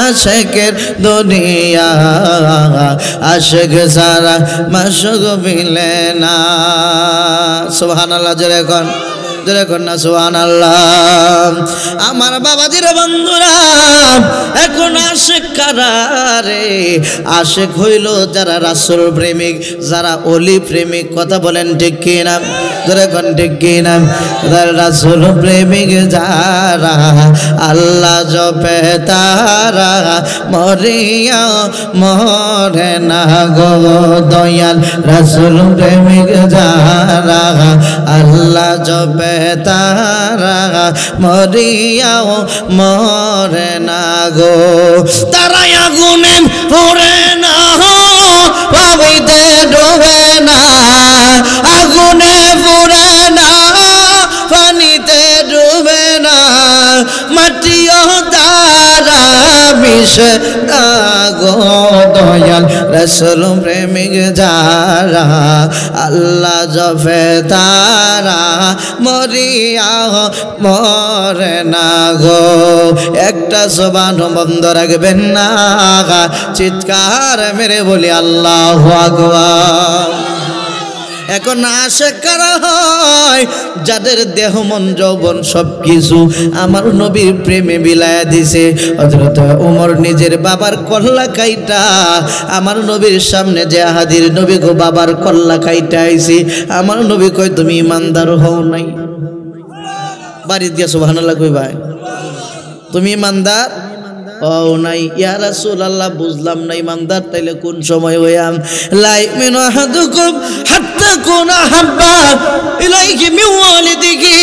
আশেকের দুনিয়া, আশেক সারা মাশক মিলে না। সুবহানাল্লাহ জোরে কোন, জোরে কোন না সুবহানাল্লাহ। আমার বাবাজির বন্ধুরা, এখন আশেক কারা রে? আশেক হইল যারা রাসূল প্রেমিক, যারা ওলি প্রেমিক। কথা বলেন ঠিক কি না? জোরে কোন ঠিক কি না? যারা রাসূল প্রেমিক, যারা আল্লাহ জপে তারা মরিয়া মরে না গো দয়াল। রাসূল প্রেমিক যারা আল্লাহ জপে তারা মরিয়াও মরে না গো। তারা আগুনে পড়ে না, পানিতে ডুবে না, আগুনে পড়ে না, পানিতে ডুবে না, মাটিও তারা মিশে না গো দয়াল। রাসূল প্রেমিক যারা আল্লাহ জপে তারা মরিয়া মরে না গো। একটা জবান বন্ধ রাখবেন না, চিৎকার মেরে বলি আল্লাহু আকবার। এখন আশেক কারা হয়? যাদের দেহ মন যৌবন সবকিছু আমার নবীর প্রেমে বিলায়া দিছে। হযরত ওমর নিজের বাবার কল্লা কাইটা আমার নবীর সামনে যে হাজির, নবী গো বাবার কল্লা কাইটা আইছি। আমার নবী কয় তুমি ইমানদার হও নাই? বাড়ি দিয়া সুবহানাল্লাহ কই ভাই, তুমি ইমানদার ও নাই? ইয়া রাসূলুল্লাহ বুঝলাম না, ইমানদার তাইলে কোন সময় হইয়াম? লা ইউমিনু আহাদুকুম হাত্তা কুনা হাব্বা ইলাইহি মিন ওয়ালিদিহি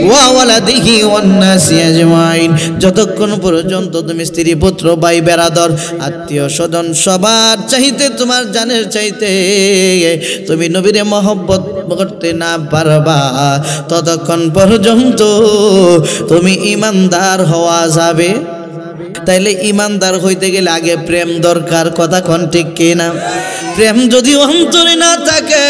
ওয়া ওয়ালাদিহি ওয়ান নাসি আজমাইন। যতক্ষণ পর্যন্ত তুমি স্ত্রী পুত্র ভাই বেরাদর আত্মীয় স্বজন সবার চাইতে, তোমার জানের চাইতে তুমি নবীরে মহব্বত করতে না পারবা, ততক্ষণ পর্যন্ত তুমি ইমানদার হওয়া যাবে। তাইলে ইমানদার হইতে গেলে আগে প্রেম দরকার। কথা কোন ঠিক কি না? প্রেম যদি অন্তরে না থাকে,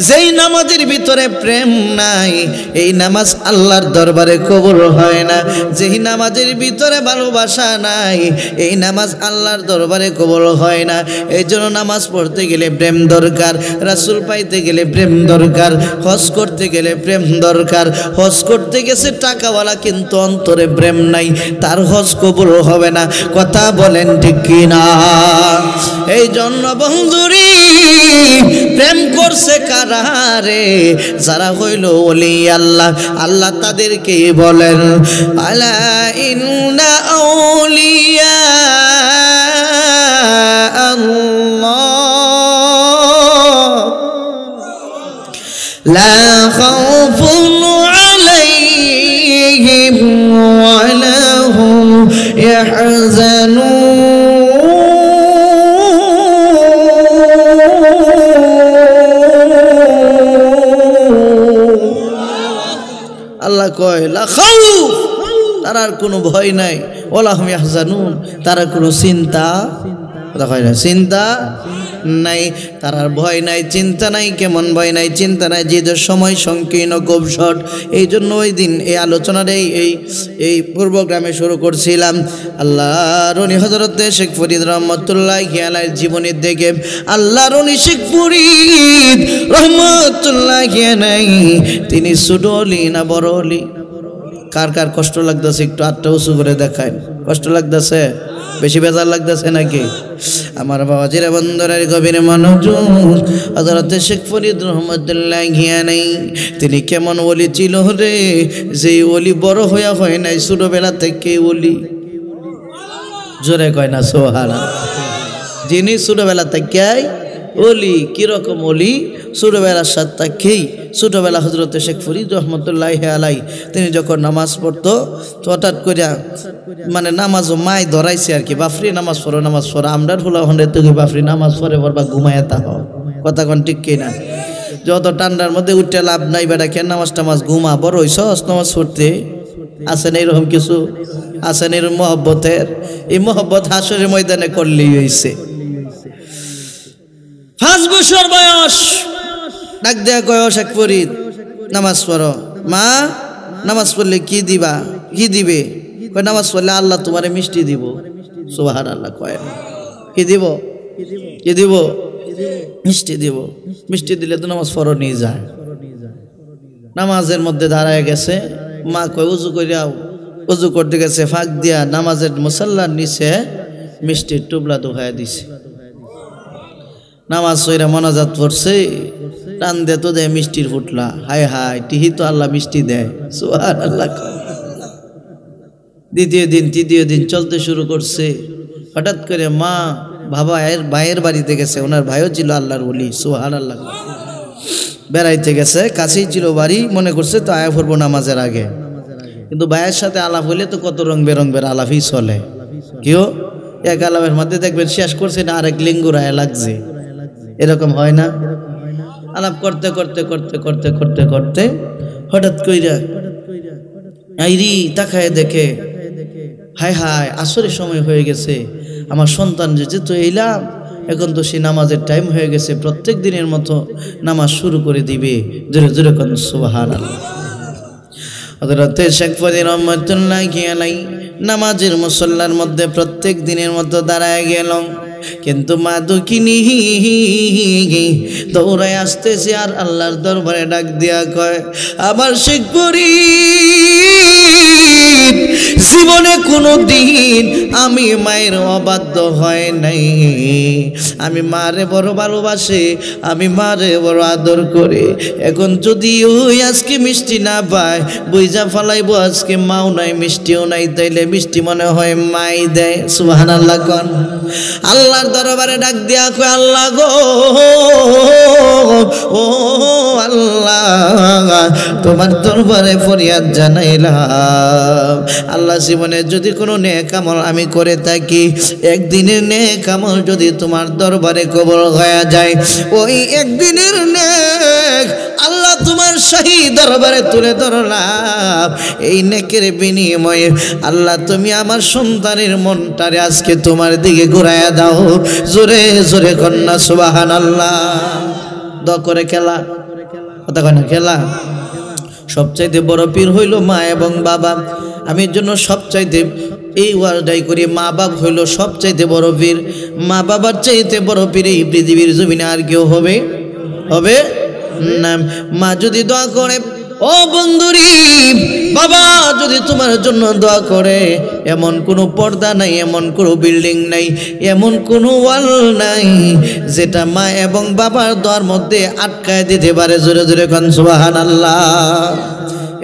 যেই নামাজের ভিতরে প্রেম নাই, এই নামাজ আল্লাহর দরবারে কবুল হয় না। যেই নামাজের ভিতরে ভালোবাসা নাই, এই নামাজ আল্লাহর দরবারে কবুল হয় না। এই জন্য নামাজ পড়তে গেলে প্রেম দরকার, রাসূল পাইতে গেলে প্রেম দরকার, হজ করতে গেলে প্রেম দরকার। হজ করতে গেছে টাকাওয়ালা কিন্তু অন্তরে প্রেম নাই, তার হজ কবুল হবে না। কথা বলেন ঠিক কি না? এই জন্য বন্ধুরি, প্রেম করছে কারা রে? যারা হইল ওলি আল্লাহ। আল্লাহ তাদেরকে বলেন আলা ইন্না আউলিয়া আল্লাহ লা খাউফুন আলাইহিম ওয়া লা হুম ইয়াহজানুন। আল্লাহ কয় লা খাউফ, তার কোনো ভয় নাই, ওয়া লা হুম ইয়াহজানুন, তার কোনো চিন্তা, কথা কয় না চিন্তা নাই, তার আর ভয় নাই, চিন্তা নাই। কেমন ভয় নাই, চিন্তা নাই? যে সময় সংকীর্ণ, খুব শর্ট। এই জন্য ওই দিন এই আলোচনার এই পূর্বগ্রামে শুরু করছিলাম। আল্লাহর উনি হযরতে শেখ ফরিদ রহমতুল্লাহি আলাইহির জীবনের দিকে। আল্লাহর উনি শেখ ফরিদ রহমতুল্লাহি আলাইহি তিনি ছোট অলি না বড় অলি? কার কার কষ্ট লাগতেছে একটু হাতটা উঁচু করে দেখায়। কষ্ট লাগতেছে? বেশি বেজার লাগতেছে নাকি? আমার বাবাজিরা বন্ধুরার গভীর মনোযোগ। হযরতে শেখ ফরিদ রহমতুল্লাহি আলাইহি তিনি কেমন ওলি ছিল রে, যে ওলি বড় হইয়া হয় নাই, ছোটবেলা থেকে ওলি। জোরে কয় না সুবহানাল্লাহ। যিনি ছোটবেলা থেকে ওলি, কিরকম ওলি? ছোটবেলার সাথে থেকেই, ছোটবেলা হযরতে শেখ ফরিদ রহমতুল্লাহি আলাইহি তিনি যখন নামাজ পড়তো তো হঠাৎ করে মানে নামাজও মায় ধরাইছে আর কি, বাফরি নামাজ পড়ো নামাজ পড়ো। আমরা হলো হন্ডে তুই বাফরি নামাজ পড়ে পড়বা ঘুমায় তা হও, কথা কোন ঠিক কিনা? যত ঠান্ডার মধ্যে উঠতে লাভ নাই, বেটা কেন নামাজ টামাজ ঘুমা, বড় হইছ নামাজ পড়তে। আছেন এইরকম কিছু, আছেন এরকম মহব্বতের। এই মহব্বত হাসরের ময়দানে করলেই হইছে। 5 বছর বয়স, ডাক দেয়া কয় শেখ ফরিদ নামাজ পড়ো। মা নামাজ পড়লে কি দিবা? কি দিবে? কয় নামাজ পড়লে আল্লাহ তোমারে মিষ্টি দিব। সুবহানাল্লাহ। কয় কি দিব? কি দিব? মিষ্টি দিব। মিষ্টি দিলে তো নামাজ পড়ো নিয়ে যায়। নামাজের মধ্যে দাঁড়ায় গেছে, মা কয় উজু করিয়াও। উজু করতে গেছে, ফাঁক দিয়া নামাজের মুসাল্লার নিচে মিষ্টির টুবলা ধোয়া দিছে। নামাজ সইরা মোনাজাত পড়ছে, টান দে তো দেয় মিষ্টির ফুটলা। হায় হায়, টিহি তো আল্লাহ মিষ্টি দেয়। সুবহানাল্লাহ। দ্বিতীয় দিন তৃতীয় দিন চলতে শুরু করছে। হঠাৎ করে মা ভাইয়ের বাড়িতে গেছে, ওনার ভাইও ছিল আল্লাহর ওলি। সুবহানাল্লাহ। বেড়াইতে গেছে, কাছেই ছিল বাড়ি, মনে করছে তো আয়া পড়বো নামাজের আগে। কিন্তু ভাইয়ের সাথে আলাপ হইলে তো কত রং বেরঙের আলাপই চলে। কেউ এক আলাপের মধ্যে দেখবেন শেষ করছে না আরেক লিঙ্গুরায় লাগছে, এরকম হয় না? আলাপ করতে করতে করতে করতে করতে করতে হঠাৎ কইরা আইরি তাকায় দেখে, হায় হায় আসরের সময় হয়ে গেছে, আমার সন্তান যে তো এলাম, এখন তো সে নামাজের টাইম হয়ে গেছে, প্রত্যেক দিনের মতো নামাজ শুরু করে দিবে। জোরে জোরে কোন সুবহানাল্লাহ। হযরতে শেখ ফরিদ রহমতুল্লাহি আলাইহি নামাজের মুসল্লার মধ্যে প্রত্যেক দিনের মতো দাঁড়ায় গেল। কিন্তু মা দুঃখিনী দৌড়ায় আসতেছে আর আল্লাহর দরবারে ডাক দিয়া কয়, আমার শেখ ফরিদ জীবনে কোনো দিন আমি মায়ের অবাধ্য হয় নাই। আমি মারে বড় ভালোবাসি, আমি মারে বড় আদর করে। এখন যদি ওই আজকে মিষ্টি না পায়, বুঝা ফেলাইবো আজকে মাও নাই মিষ্টিও নাই, তাইলে মিষ্টি মনে হয় মাই দেয়। সুবহানাল্লাহ কোন। আল্লাহর দরবারে ডাক দিয়া কয়, আল্লাহ গো, ও আল্লাহ, তোমার দরবারে ফরিয়াদ জানাইলাম। আল্লাহ জীবনে যদি কোনো নেক আমল আমি করে থাকি, একদিনের নেক আমল যদি তোমার দরবারে কবুল হয়ে যায়, ওই একদিনের নেক আল্লাহ তোমার শাহী দরবারে তুলে ধরলাম। এই নেকের বিনিময়ে আল্লাহ তুমি আমার সন্তানের মনটারে আজকে তোমার দিকে ঘুরাইয়া দাও। জোরে জোরে কন্যা সুবহানাল্লাহ। দোয়া করে খেলা, কথা কয় না খেলা। সবচাইতে বড় পীর হইল মা এবং বাবা। আমি এর জন্য সবচাইতে এই ওয়ার্ডাই করি, মা বাপ হইল সবচাইতে বড় পীর। মা বাবার চাইতে বড় পীর এই পৃথিবীর জমিনে আর কেউ হবে না। মা যদি দোয়া করে, ও বন্ধুরি, বাবা যদি তোমার জন্য দোয়া করে, এমন কোনো পর্দা নাই, এমন কোনো বিল্ডিং নাই, এমন কোনো ওয়াল নাই যেটা মা এবং বাবার দোয়ার মধ্যে আটকায় দিতে পারে। জোরে জোরে কোন সুবহানাল্লাহ।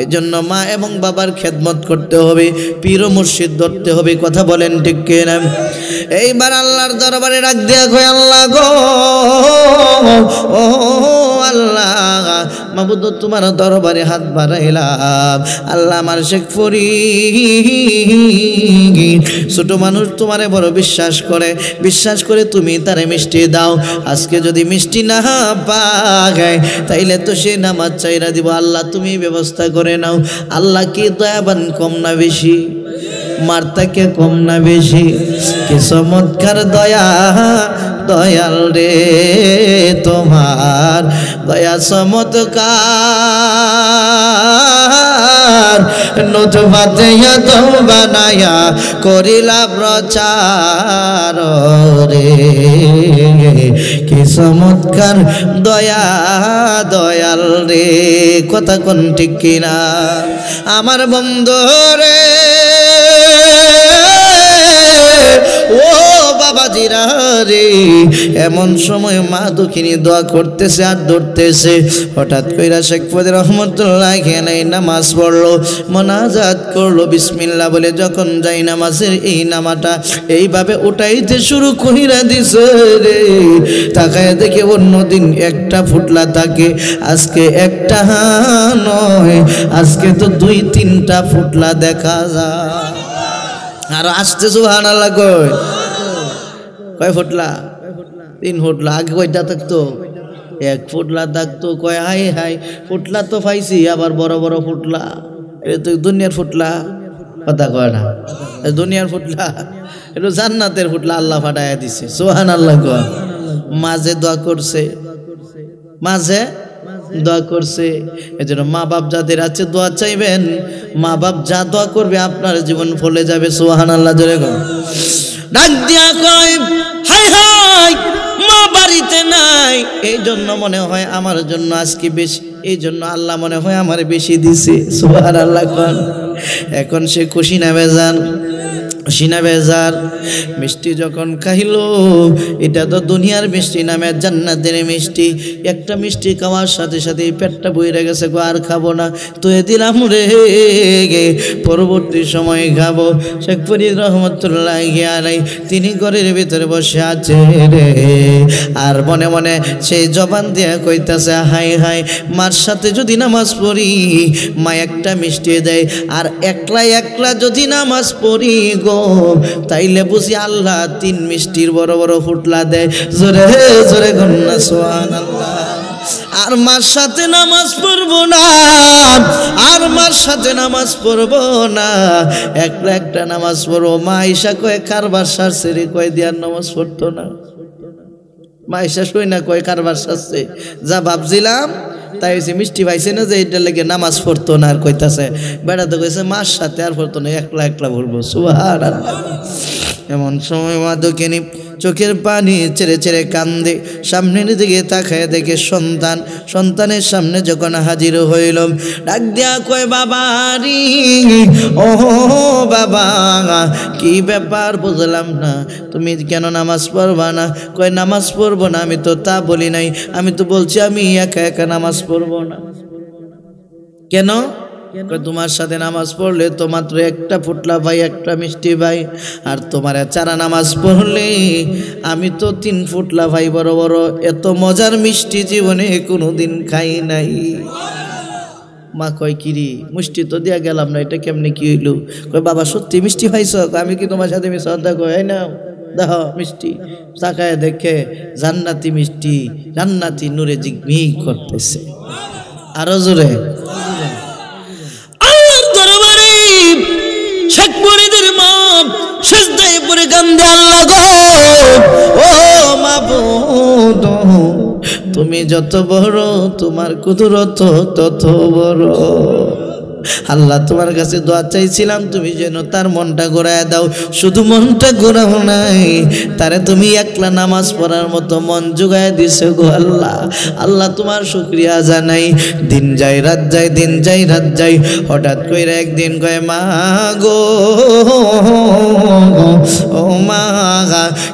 এজন্য মা এবং বাবার খেদমত করতে হবে, পীর ও মুর্শিদ ধরতে হবে। কথা বলেন ঠিক কিনা? এইবার আল্লাহর দরবারে ডাক দিয়া কয়, আল্লাহ গো, ও আল্লাহ, মাবুদ তোমার দরবারে হাত বাড়াইলাম। আল্লাহ আমার শেখ ফরিদ ছোট মানুষ তোমারে বড় বিশ্বাস করে তুমি তারে মিষ্টি দাও। আজকে যদি মিষ্টি না পায় তাইলে তো সে নামাজ চাইরা দিব। আল্লাহ তুমি ব্যবস্থা করে নাও। আল্লাহ কি দয়াবান কম না বেশি? মার থেকে কম না বেশি? কি চমৎকার দয়া দয়াল রে তোমার দয়া চমৎকার নুতফাতে তো বানায়া করিলা প্রচার রে কি চমৎকার দয়া দয়াল রে কথা কোন ঠিক কিনা আমার বন্ধু রে ও বাবাজিরা রে এমন সময় মা দুঃখিনী দোয়া করতেছে আর ধরতেছে হঠাৎ কইরা শেখ ফরিদ রহমতুল্লাহি আলাইহি নামাজ পড়লো মোনাজাত করলো বিসমিল্লাহ বলে যখন যাই নামাজের এই নামাটা এইভাবে উঠাইতে শুরু কইরা দিছে রে তাকায় দেখে অন্যদিন একটা ফুটলা থাকে আজকে একটা নয় আজকে তো 2-3টা ফুটলা দেখা যায় আর আসতে সুবহানাল্লাহ কয় ফুটলা 3 ফুটলা আগে কয়টা থাকতো 1 ফুটলা থাকতো কয় হাই হাই ফুটলা তো পাইছি আবার বড় বড় ফুটলা এটা তো দুনিয়ার ফুটলা কথা কয় না দুনিয়ার ফুটলা এটা জান্নাতের ফুটলা আল্লাহ ফাটায়া দিছে সুবহানাল্লাহ কয় মাঝে দোয়া করছে মাঝে দোয়া করছে এজন্য মা বাপ যাদের আছে দোয়া চাইবেন মা বাপ যা দোয়া করবে আপনার জীবন ফলে যাবে সুবহানাল্লাহ জোরে কর ডাক দিয়া কয় হাই হাই মা বাড়িতে নাই এই জন্য মনে হয় আমার জন্য আজকে বেশি এই জন্য আল্লাহ মনে হয় আমার বেশি দিছে সুবহানাল্লাহ কর এখন সে খুশি না বেজান সিনা বেজার মিষ্টি যখন খাইলো এটা তো দুনিয়ার মিষ্টি নামে জান্নাতের মিষ্টি একটা মিষ্টি খাওয়ার সাথে সাথে পেটটা বইরে গেছে গো আর খাবো না তো এ দিলাম রে পরবর্তী সময় খাবো শেখ ফরিদ রহমতুল্লাহি আলাইহি তিনি ঘরের ভিতরে বসে আছে রে আর মনে মনে সেই জবান দিয়ে কইতাছে হাই হাই মার সাথে যদি নামাজ পড়ি মা একটা মিষ্টি দেয় আর একলা একলা যদি নামাজ পড়ি গো তাইলে বুঝি আল্লাহ 3 মিষ্টির বড় বড় ফুটলা দেয় জোরে জোরে গন্না সুবহানাল্লাহ আর মার সাথে নামাজ পড়বো না আর মার সাথে নামাজ পড়বো না একলা একটা নামাজ পড়বো মা আয়েশা কয় কারবার সারছে রে কয় দিয়ার নামাজ পড়তো না মা আয়েশা শুই না কয় কারবার সারছে যা ভাবছিলাম তাই হয়েছে মিষ্টি পাইছে না যে এটা লেগে নামাজ পড়তো না আর কইতাছে বেড়াতে কইছে মার সাথে আর পড়তো না একলা একলা পড়বো সুবহানাল্লাহ এমন সময় মা দুঃখিনী চোখের পানি ছেড়ে ছেড়ে কান্দে সামনের দিকে তাকায় দেখে সন্তানের সামনে যখন হাজির হইল ডাক দিয়া কয় বাবা রে ও বাবা কি ব্যাপার বুঝলাম না তুমি কেন নামাজ পড়বা না কয় নামাজ পড়বো না আমি তো তা বলি নাই আমি তো বলছি আমি একা একা নামাজ পড়বো না কেন তোমার সাথে নামাজ পড়লে তো মাত্র একটা ফুটলা ভাই একটা মিষ্টি ভাই আর তোমার চারা নামাজ পড়লে আমি তো 3 ফুটলা ভাই বড় বড় এত মজার মিষ্টি জীবনে কোনোদিন খাই নাই মা কয় কিরি মিষ্টি তো দিয়া গেলাম না এটা কেমনে কি হইল কয় বাবা সত্যি মিষ্টি খাইছ আমি কি তোমার সাথে মিশা কয় না দেখো মিষ্টি তাকায় দেখে জান্নাতি মিষ্টি জান্নাতি নূরে জিগমিগ করতেছে আরো জোরে শেখ ফরিদের মা সিজদায় পড়ে কান্দে আল্লাহ গো ও মাবুদ তুমি যত বড় তোমার কুদরত তত বড় আল্লাহ তোমার কাছে দোয়া চাইছিলাম তুমি যেন তার মনটা ঘোরায় দাও শুধু মনটা ঘোরাও নাই তারে তুমি একলা নামাজ পড়ার মতো মন জোগায় দিছো গো আল্লাহ আল্লাহ তোমার শুকরিয়া জানাই দিন যায় রাত যায় দিন যায় রাত যায় হঠাৎ কইরা একদিন কয় মা গো ও মা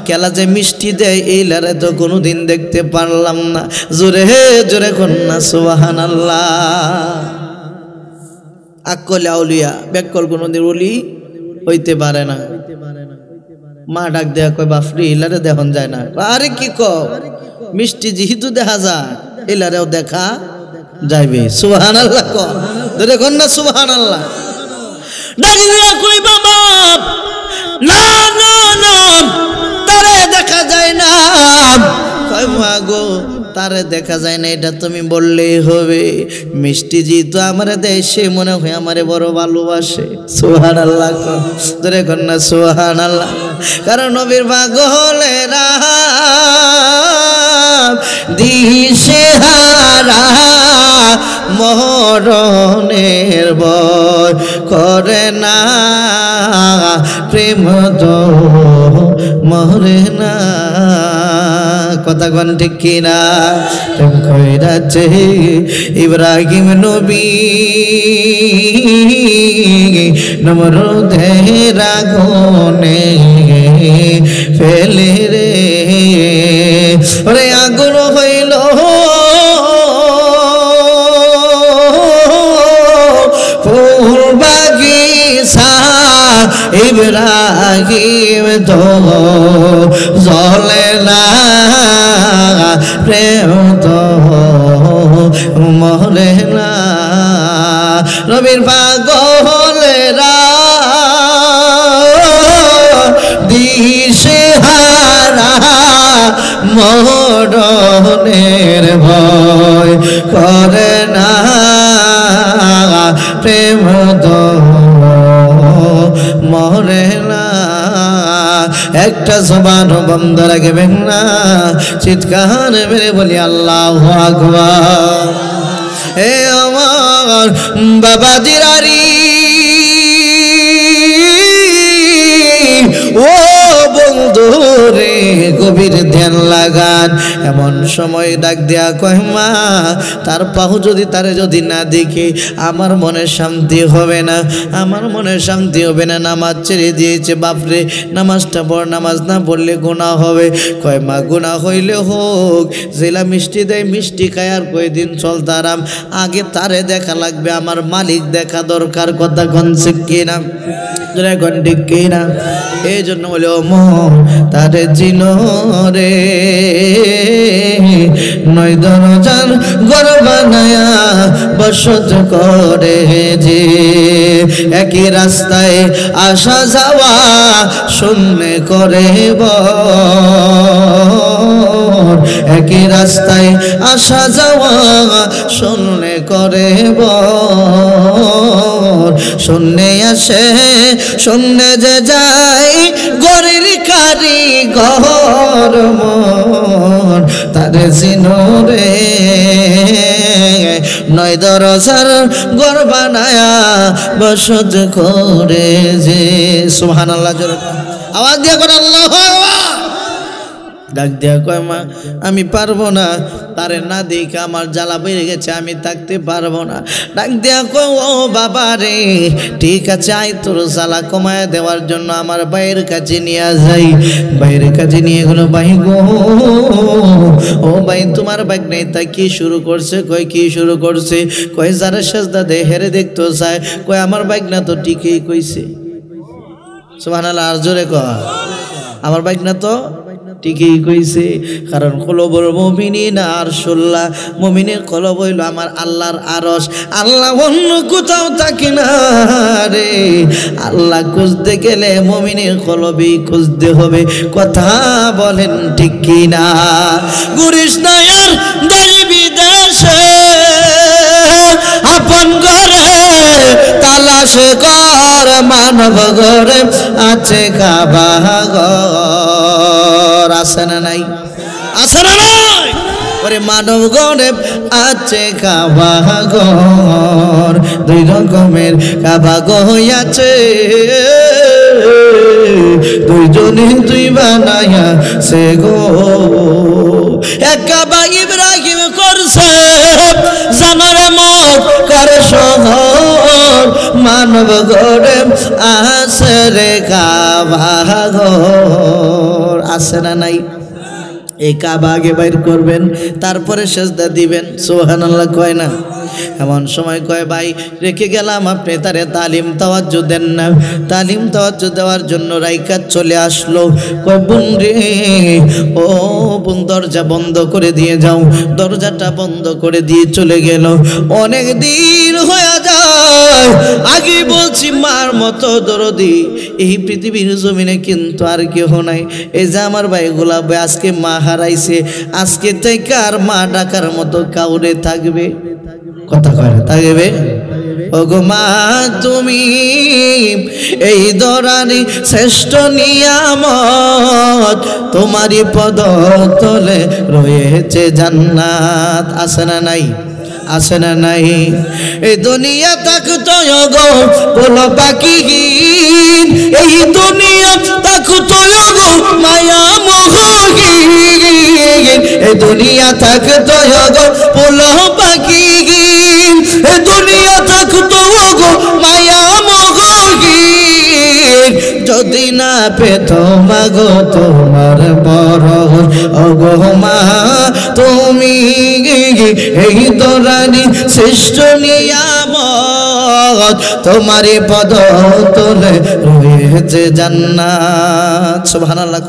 কেলা যে মিষ্টি দেয় এই লারে তো কোনোদিন দেখতে পারলাম না জোরে জোরে কন্যা সুবহানাল্লাহ আকল আউলিয়া ব্যাকল কোনদিন ওলি হইতে পারে না মা ডাক দেয়া কয় বাপরে এলারে দেখুন যায় না আরে কি কও মিষ্টি যেহেতু দেখা যায় এলারেও দেখা যাইবে সুবহানাল্লাহ কও ধরে কোন না সুবহানাল্লাহ ডাক দিয়া কই বাবা না না না তারে দেখা যায় না কয় মা গো তারে দেখা যায় না এটা তুমি বললেই হবে মিষ্টি যেহেতু আমার দেশে মনে হয় আমারে বড় ভালোবাসে সুবহানাল্লাহ ধরে কন্যা সুবহানাল্লাহ কারণ নবীর পাগলেরা করে না, প্রেম তো মরে না। কথা কোন ঠিক কিনা? প্রেম কইরাছে ইব্রাহিম নবী নমরুদের আগুনে ফেলে রে, ওরে আগুন হইল ফুল বাগিচা, ইব্রাহিম তো জ্বলে না, প্রেম তো মরে না। নবীর পাগলেরা দিশেহারা মরণের ভয় করে না, প্রেম তো মরে না। একটা জবান বন্ধ রাখবেন না, চিৎকার মেরে বলি আল্লাহু আকবার। এ আমার বাবা জিরারি, ও বন্ধু রে গভীর ধ্যান লাগান। এমন সময় ডাক দেয়া কয় মা, তার পাহু যদি তারে যদি না দেখে আমার মনে শান্তি হবে না, আমার মনে শান্তি হবে না। নামাজ ছেড়ে দিয়েছে বাপরে, নামাজটা পড়, নামাজ না পড়লে গুনাহ হবে। কয় মা গুনাহ হইলে হোক, জেলা মিষ্টি দেয় মিষ্টি খায় আর কয়দিন চলতারাম, আগে তারে দেখা লাগবে, আমার মালিক দেখা দরকার। কথা কনছে কিনা? এখন ঠিক কিনা? এই জন্য বলে ও মোহন তারে চিনো রে, নয় দরজার ঘর বানায়া বসত করে যে, একই রাস্তায় আসা যাওয়া শূন্য করে বর, একই রাস্তায় আসা যাওয়া শূন্য করে বর, শূন্যে আসে শূন্যে যে যায়, গরের কারিগর মন তারে চিনো রে, নয় দরজার ঘর বানায়া বসত করে যে। সুবহানাল্লাহ, জোরে আওয়াজ দিয়া করে আল্লাহু আকবার। ডাক দিয়া কয় মা আমি পারবো না, তারে না দেখে আমার জ্বালা বেড়ে গেছে, আমি থাকতে পারবো না। ডাক দিয়া কয় ও বাবা রে, ঠিক আছে আই তোর জ্বালা কমায় দেওয়ার জন্য আমার ভাইয়ের কাছে নিয়ে যাই। ভাইয়ের কাছে নিয়ে গেলো, ভাই গো ও ভাই তোমার ভাই নেই তা কি শুরু করছে? কয় কি শুরু করছে? কয় যারা সেজদা দে হেরে দেখতো চায়, কয় আমার বাইক না তো ঠিকই কইছে। সুবহানাল্লাহ, আর জোরে কয় আমার বাইক না তো ঠিকই কইছে। কারণ কলবর মুমিনিন আরশুল্লাহ, মুমিনের কলব হইল আমার আল্লাহর আরশ। আল্লাহ অন্য কোথাও থাকে না রে, আল্লাহ খুঁজতে গেলে মুমিনের কলবেই খুঁজতে হবে। কথা বলেন ঠিক কিনা? গুরিস না আর দেশ বিদেশে, আপন ঘরে তালাশ কর, মানব ঘরে আছে কাবা ঘর। আছে না নাই? আছে না নাই? ওরে মানব ঘরে আছে কাবা ঘর, দুই রকমের কাবা ঘর আছে, দুইজনে দুই বানায়া সে গো। এক কাবা ইব্রাহিম করছে জানার মত করে শহর, মানব ঘরে আছে রে কাবা ঘর। আছে না নাই? এই কাবা আগে বাইর করবেন, তারপরে সেজদা দিবেন। সুবহানাল্লাহ কয় না? এমন সময় কয় ভাই রেখে গেলাম, আপনি তারে তালিম তাওয়াজ্জু দেন না। তালিম তাওয়াজ্জু দেওয়ার জন্য রাইকাত চলে আসলো। কয় বোন রে, ও বোন দরজা বন্ধ করে দিয়ে যাও। দরজাটা বন্ধ করে দিয়ে চলে গেল। অনেক দিন হয়ে যায়, আগে বলছি মার মতো দরদি এই পৃথিবীর জমিনে কিন্তু আর কেহ নাই। এই যে আমার ভাই গোলাপ ভাই আজকে মা হারাইছে, আজকে থেকে আর মা ডাকার মতো কাউরে থাকবে? কথা কয় না, থাকবে? ওগো মা তুমি এই দরানি শ্রেষ্ঠ নিয়ামত, তোমারই পদ তলে রয়েছে জান্নাত। আছে না নাই? আছে না নাই? এই দুনিয়া থাকতো গো বলো বাকি, এই দুনিয়া থাকতো গো মায়া মোহগীন, এই দুনিয়া থাকতো গো বলো বাকি, এই দুনিয়া থাকতো গো মায়া মোহগীন, যদি না পেত মাগো তোমার বরণ ওগো মা তুমি এই দরানি শ্রেষ্ঠ নিয়ামত, তোমারই পদ তোলে রয়েছে জান্নাত। সুবহানাল্লাহ।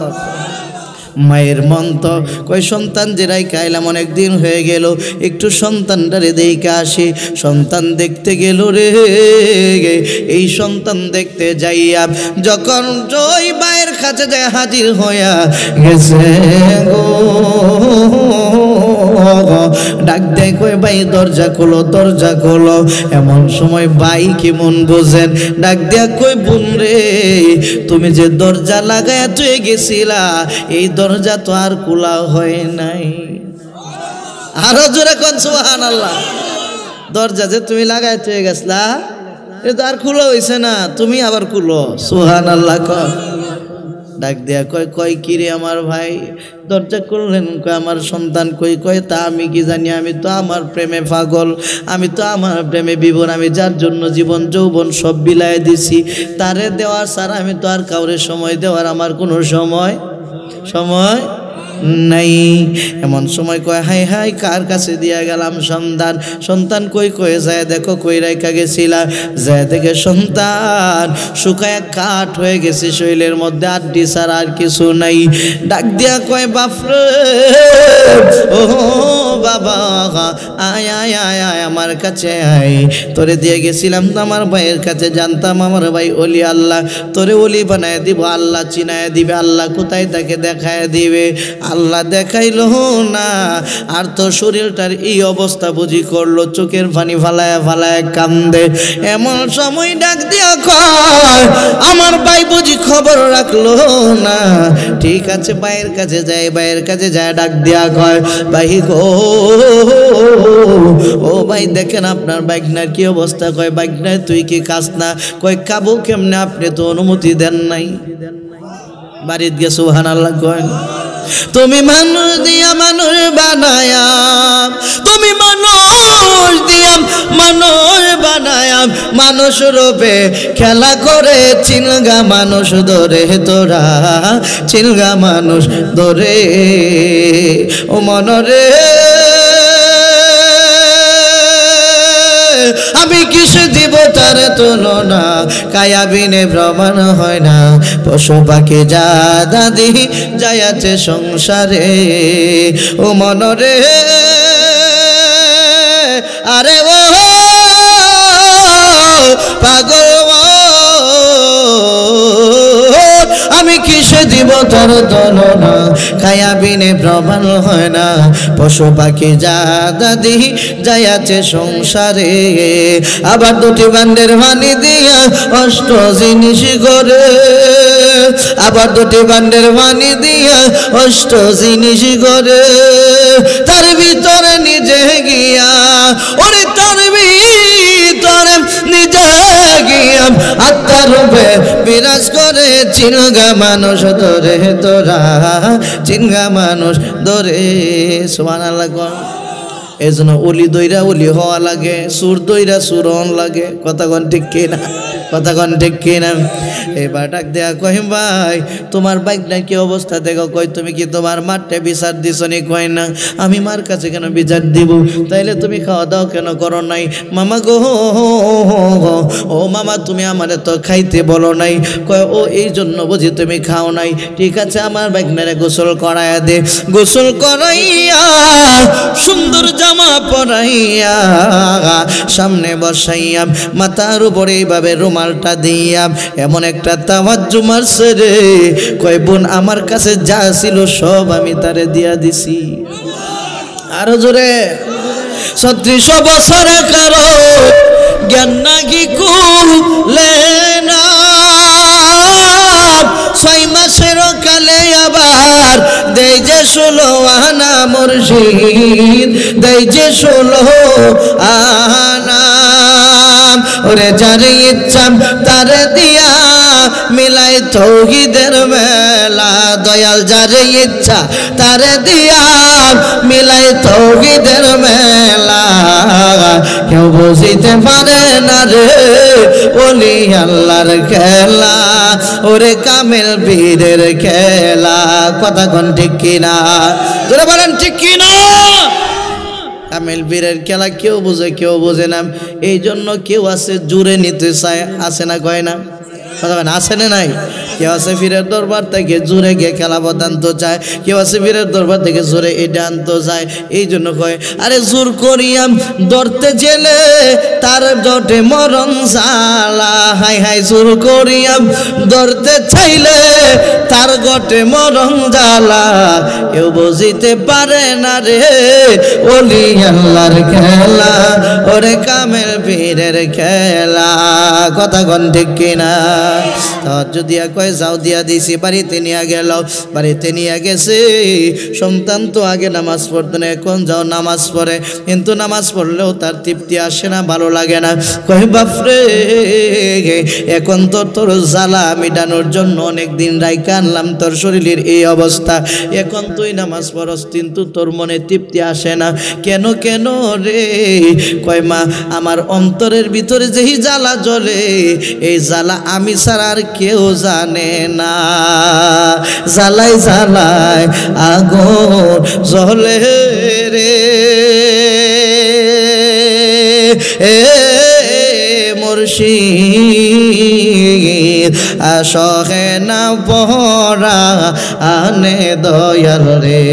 মায়ের মন তো কই সন্তান যেরাই খাইলাম অনেক দিন হয়ে গেল, একটু সন্তানটারে দেখে আসি। সন্তান দেখতে গেল রে, এই সন্তান দেখতে যাইয়া যখন ওই মায়ের কাছে যায় হাজির হইয়া গেছে গো, ডাক দেয় কই ভাই দরজা খোলো, দরজা খোলো। এমন সময় ভাই কি মন বোঝেন, ডাক দেয়া কই বোন রে, তুমি যে দরজা লাগায়া তুই গেছিলা এই দরজা তো আর খোলা হয় নাই। আরো জোরে কোন সুবহানাল্লাহ। দরজা যে তুমি লাগায় তুই গেছলা এটা আর খোলা হইছে না, তুমি আবার খুলো। সুবহানাল্লাহ। ডাক দেয়া কয় কয় কিরে আমার ভাই দরজা খুললেন? কয় আমার সন্তান কই। কয় তা আমি কি জানি, আমি তো আমার প্রেমে পাগল, আমি তো আমার প্রেমে বিভোর, আমি যার জন্য জীবন যৌবন সব বিলায় দিছি, তারে দেওয়ার ছাড়া আমি তো আর কাউরে সময় দেওয়ার আমার কোনো সময় নাই। এমন সময় কয় হাই হাই কার কাছে দিয়া গেলাম সন্তান। সন্তান কই কয়ে যায় দেখো কই রাইখা গেছিলা, যায় দেখে সন্তান শুকায় কাঠ হয়ে গেছে, শরীরের মধ্যে আড্ডি ছাড়া আর কিছু নাই। ডাক দিয়া কয় বাপরে ও বাবা আয় আয় আয় আয় আমার কাছে আয়, তোরে দিয়ে গেছিলাম তো আমার ভাইয়ের কাছে, জানতাম আমার ভাই ওলি, আল্লাহ তোরে ওলি বানায় দিব, আল্লাহ চিনায় দিবে, আল্লাহ কোথায় তাকে দেখায় দিবে। আল্লাহ দেখাইলো না, আর তো শরীরটার এই অবস্থা বুঝি করলো, চোখের পানি ফালায় ফালায় কান্দে। এমন সময় ডাক দিয়া কয় আমার ভাই বুঝি খবর রাখলো না। ঠিক আছে ভাইয়ের কাছে যাই, ভাইয়ের কাছে যায় ডাক দিয়া কয় ভাই গো ও ভাই দেখেন আপনার বাইকনার কি অবস্থা। কয় বাইকনার তুই কি খাস না? কয় খাবো কেমনে, আপনি তো অনুমতি দেন নাই। বাড়িতে গিয়ে সুবহানাল্লাহ কয় তুমি মানুষ দিয়া মানুষ বানায়া, তুমি মানুষ দিয়া মানুষ বানায়া, মানুষ রূপে খেলা করে চিলগা মানুষ ধরে তোরা, চিলগা মানুষ ধরে ও মনরে আমি কিসে দিব তার তুলনা, কায়াবিনে প্রমাণ হয় না, পশু পাখি যা দাদি যাইয়াছে সংসারে ও মনরে। আরে ও পাগল আমি কিসে দিব তার তুলনা, কায়াবিনে প্রমাণ হয় না, পশু পাখি যা দাদি যাইয়াছে সংসারে। আবার দুটি বান্ডের পানি দিয়া অষ্ট জিনিস করে, আবার দুটি বান্ডের পানি দিয়া অষ্ট জিনিস করে, তার ভিতরে নিজে গিয়া ওরে তার ভিতরে নিজে গিয়া আত্মার রূপে বিরাজ করে চিনগা মানুষ ধরে তোরা, চিনগা মানুষ ধরে। সুবহানাল্লাহ। এই জন্য অলি দইরা অলি হওয়া লাগে, সুর দইরা সুর হন লাগে। কথা কন ঠিক কিনা? কথা কন ঠিক কিনা? এবার ডাক দেয়া কই ভাই তোমার বাইক না কি অবস্থা দেখো। কই তুমি কি তোমার মাঠে বিচার দিছো নি? কয় না। আমি মার কাছে কেন বিচার দিব? তাইলে তুমি খাওয়া দাওয়া কেন করো নাই? মামা গো ও মামা তুমি আমারে তো খাইতে বলো নাই। কয় ও এই জন্য বুঝি তুমি খাও নাই। ঠিক আছে আমার বাইক মেরে গোসল করাইয়া দে। গোসল করাইয়া সুন্দর জামা পরাইয়া সামনে বসাইয়া মাথার উপরে এইভাবে রুমালটা দিয়া এমন একটা তাওয়াজ্জু মারছে রে। কয় বোন আমার কাছে যা ছিল সব আমি তারে দিয়া দিছি। আরো জোরে 36 বছর কারো জ্ঞান নাকি কুলে না, 6 মাসের কালে আবার দেই যে 16 আনা মুর্শিদ দেই যে 16 আনা ওরে যারে ইচ্ছা তারে দিয়া মিলাই তৌহিদের মেলা দয়াল যারে ইচ্ছা তারে দিয়া মিলাই তৌহিদের মেলা কেউ বুঝিতে পারে না রে ওলি আল্লাহর খেলা ওরে কামেল বীরের খেলা কথা কোন ঠিক কিনা জোরে বলেন ঠিক কিনা কামেল বীরের খেলা কেউ বোঝে না এই জন্য কেউ আছে জুড়ে নিতে চায় আছে না কয় না আছে না নাই কেউ আছে পীরের দরবার থেকে জোরে গিয়ে খেলা আনতে চায় কেউ আছে পীরের দরবার থেকে জোরে এটা আনতে চায় এই জন্য কয় আরে জোর করিয়াম ধরতে জেলে তার জটে মরণ জ্বালা হাই হাই জোর করিয়াম ধরতে চাইলে তার গটে মরণ জ্বালা কেউ বুঝিতে পারে না রে ওলি আল্লাহর খেলা ওরে কামেল পীরের খেলা কথা কোন ঠিক কিনা যদি কয় যাও দিয়া দিছি বাড়িতে নিয়ে গেল বাড়িতে নিয়ে গেছে সন্তান তো আগে নামাজ পড়তো না এখন যাও নামাজ পড়ে কিন্তু নামাজ পড়লেও তার তৃপ্তি আসে না ভালো লাগে না কয় বাপরে এখন তো তোর জ্বালা মিটানোর জন্য অনেক দিন রাইকা আনলাম তোর শরীরের এই অবস্থা এখন তুই নামাজ পড়স কিন্তু তোর মনে তৃপ্তি আসে না কেন কেন রে কয় মা আমার অন্তরের ভিতরে যেই জ্বালা জ্বলে এই জ্বালা আমি ছাড়া আর কেউ জানে না জ্বালাই জ্বালাই আগুন জ্বলে রে মুর্শিদ আসহে না পরা আনে দয়াল রে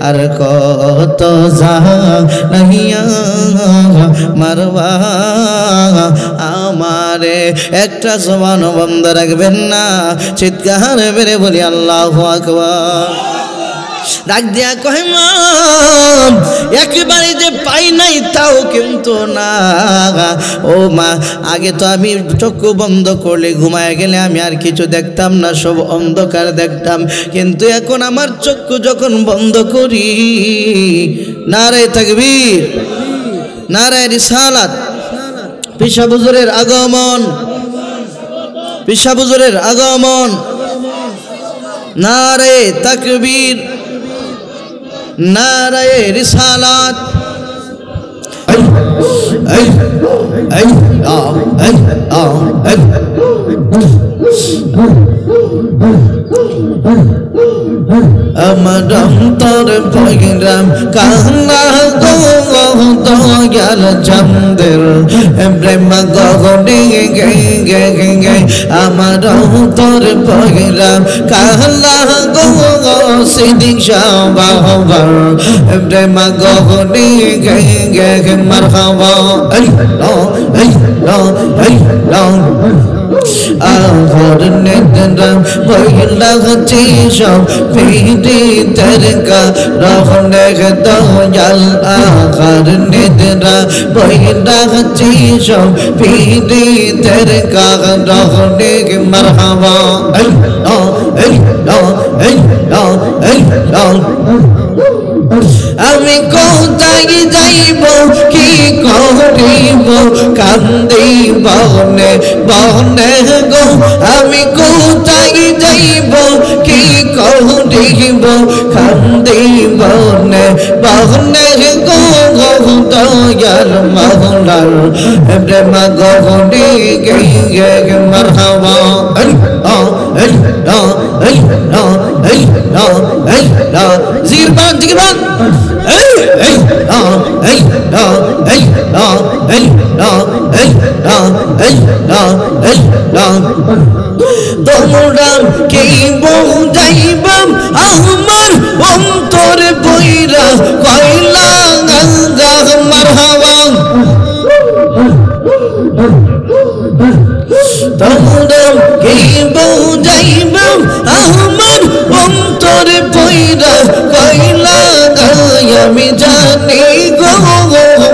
আর কত জানিয়া মারবা আমারে একটা জবান বন্ধ রাখবেন না চিৎকার মেরে বলি আল্লাহু আকবার ডাক দিয়া কহে মা একেবারে যে পাই নাই তাও কিন্তু না ও মা আগে তো আমি চক্ষু বন্ধ করলে ঘুমায় গেলে আমি আর কিছু দেখতাম না সব অন্ধকার দেখতাম কিন্তু এখন আমার চক্ষু যখন বন্ধ করি নারে তাকবীর নারে রিসালাত পিসা হুজুরের আগমন পিসা হুজুরের আগমন নারে তাকবীর নারে রিসালাত আমার অন্তর পয়রাম কান্না দয়াল চন্দ্র প্রেম গগনে গে গে গে আমার অন্তর পয়রাম কান্না গো সিদিক শাহবাবার প্রেম গগনে গে গে গে মারহাবা আল্লাহ আল্লাহ আল্লাহ আহর নেদরাম বইলা হচ্ছে সব পিড়ি তরকা রহনে দয়াল আহর নেদরা বইলা হচ্ছে সব পিড়ি তরকা রহনে মারহাবা আল্লাহ আল্লাহ আল্লাহ আল্লাহ আমি কোথায় যাইব কি করিব কান্দি বনে বনে গো আমি কোথায় যাইব কি করিব কান্দি বনে বনে গো দয়াল মাওলার প্রেম গহনে গে গে মারহাবা আল্লাহ আল্লাহ আল্লাহ আল্লাহ আল্লাহ জিরবান জিরবান তোমরা কে বুঝাইবাম আমার অন্তর বইরা কইলা গঙ্গা মারহাবা তোমরা কে বুঝাইবাম আমার অন্তর বইরা কইলা আমি জানি গো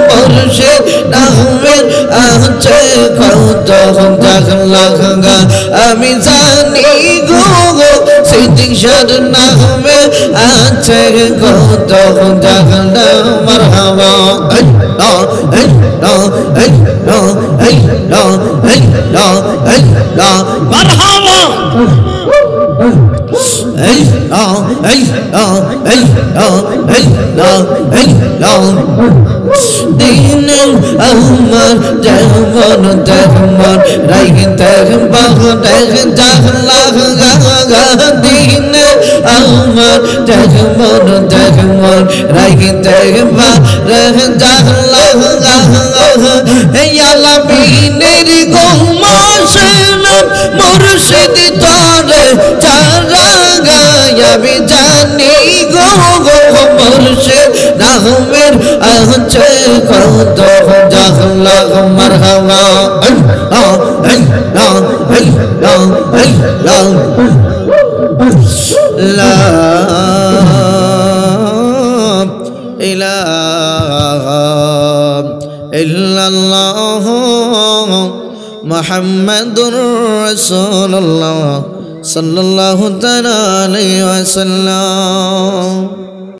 বর্ষে নামের আছে কত লাগা আমি জানি গো যার নামে আছে কত জাহান্না মারহাবা আল্লাহ আল্লাহ আল্লাহ আল্লাহ আল্লাহ আল্লাহ মারহাবা দিন আমার যেমন তেমন রাইতে বাহতের জাহলা দিন আমার যেমন তেমন রাইতে বাহতের জাহলা আলামিনের গোমাসেন মুর্শিদ তোরে চারা গায়াবি জানি গো গো মুর্শিদ নামের আছে কত জাহলা মারহাবা আল্লাহ আল্লাহ আল্লাহ আল্লাহ লা ইলাহা ইল্লাল্লাহ মুহাম্মাদুর রাসূলুল্লাহ সাল্লাল্লাহু তাআলা আলাইহি ওয়াসাল্লাম।